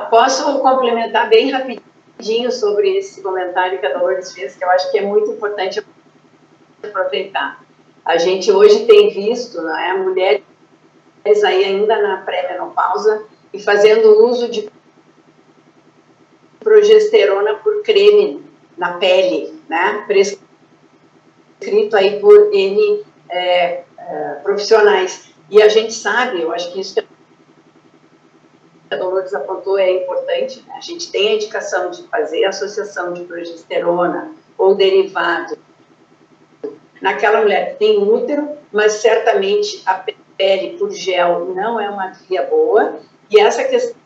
Speaker 6: posso complementar bem rapidinho sobre esse comentário que a Dolores fez, que eu acho que é muito importante aproveitar. A gente hoje tem visto, né, mulheres aí ainda na pré-menopausa e fazendo uso de progesterona por creme na pele, né, prescrito aí por N profissionais. E a gente sabe, eu acho que isso que a Dolores apontou é importante, né? A gente tem a indicação de fazer associação de progesterona ou derivado naquela mulher que tem útero, mas certamente a pele por gel não é uma via boa, e essa questão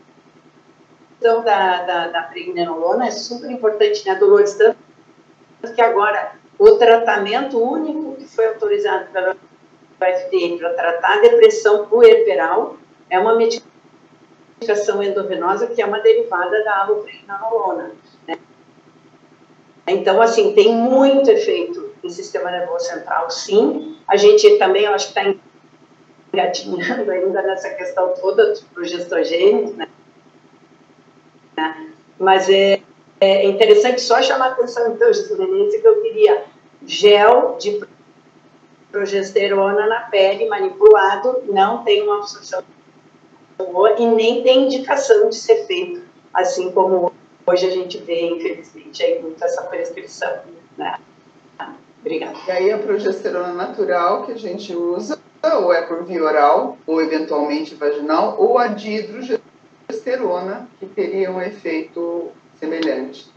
Speaker 6: da pregnenolona é super importante, né, Dolores? Tanto que agora o tratamento único que foi autorizado pela FDA para tratar a depressão puerperal é uma medicação endovenosa que é uma derivada da allopurinol, né? Então, assim, tem muito efeito no sistema nervoso central, sim. A gente também, eu acho que está engatinhando ainda nessa questão toda dos progestogênios, né? Mas é interessante só chamar a atenção, então, que eu queria gel de progesterona na pele manipulado, não tem uma absorção boa e nem tem indicação de ser feito, assim como hoje a gente vê, infelizmente, aí muito essa prescrição, né? Obrigada.
Speaker 5: E aí a progesterona natural que a gente usa, ou é por via oral, ou eventualmente vaginal, ou a dihidrogesterona, que teria um efeito semelhante.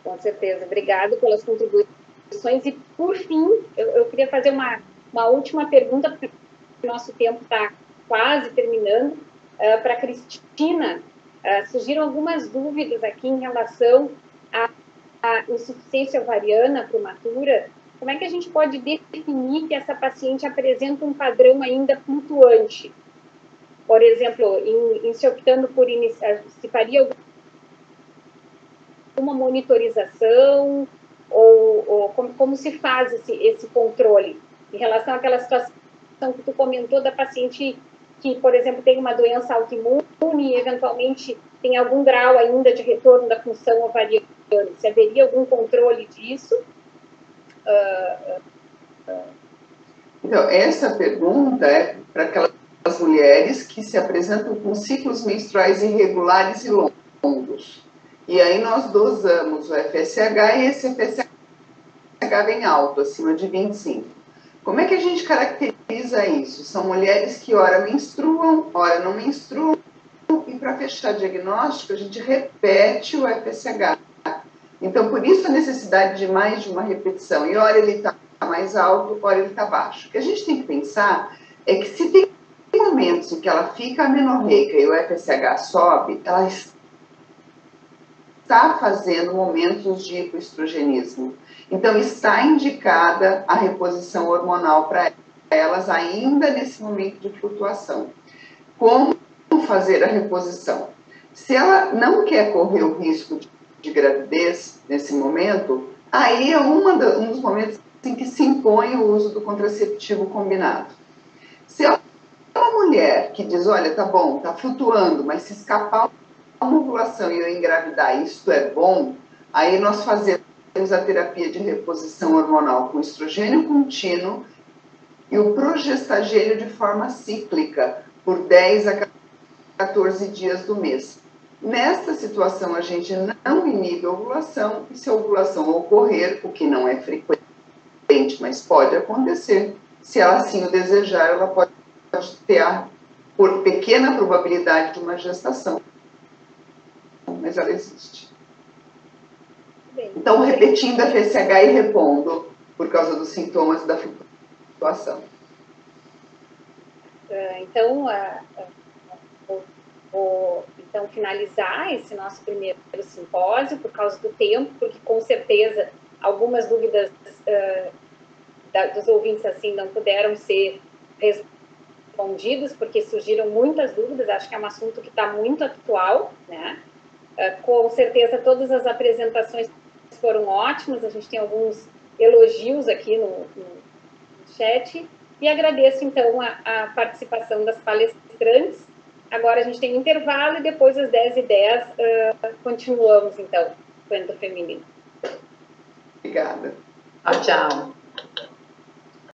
Speaker 2: Com certeza. Obrigado pelas contribuições. E, por fim, eu queria fazer uma última pergunta, porque o nosso tempo está quase terminando. Para a Cristina, surgiram algumas dúvidas aqui em relação à insuficiência ovariana prematura. Como é que a gente pode definir que essa paciente apresenta um padrão ainda flutuante? Por exemplo, em se optando por iniciar, se faria alguma monitorização ou como se faz esse controle em relação àquela situação que tu comentou da paciente que, por exemplo, tem uma doença autoimune e eventualmente tem algum grau ainda de retorno da função ovariana. Se haveria algum controle disso?
Speaker 5: Então, essa pergunta é para aquelas mulheres que se apresentam com ciclos menstruais irregulares e longos. E aí nós dosamos o FSH e esse FSH vem alto, acima de 25. Como é que a gente caracteriza isso? São mulheres que ora menstruam, ora não menstruam, e para fechar diagnóstico a gente repete o FSH. Então, por isso a necessidade de mais de uma repetição. E ora ele está mais alto, ora ele está baixo. O que a gente tem que pensar é que se tem momentos em que ela fica amenorreica e o FSH sobe, ela está fazendo momentos de hipoestrogenismo. Então, está indicada a reposição hormonal para elas ainda nesse momento de flutuação. Como fazer a reposição? Se ela não quer correr o risco de gravidez nesse momento, aí é um dos momentos em que se impõe o uso do contraceptivo combinado. Se é uma mulher que diz, olha, tá bom, tá flutuando, mas se escapar uma ovulação e eu engravidar, isto é bom, aí nós fazemos a terapia de reposição hormonal com estrogênio contínuo e o progestagênio de forma cíclica, por 10 a 14 dias do mês. Nesta situação, a gente não inibe a ovulação, e se a ovulação ocorrer, o que não é frequente, mas pode acontecer, se ela assim o desejar, ela pode ter, por pequena probabilidade, de uma gestação. Mas ela existe. Então, repetindo a FSH e repondo, por causa dos sintomas da flutuação.
Speaker 2: Então, vou finalizar esse nosso primeiro simpósio por causa do tempo, porque com certeza algumas dúvidas dos ouvintes assim não puderam ser respondidas, porque surgiram muitas dúvidas. Acho que é um assunto que está muito atual, né? Com certeza todas as apresentações foram ótimas, a gente tem alguns elogios aqui no chat, e agradeço então a participação das palestrantes. Agora a gente tem um intervalo e depois às 10h10 continuamos então com o Endo Feminino.
Speaker 5: Obrigada.
Speaker 6: Tchau.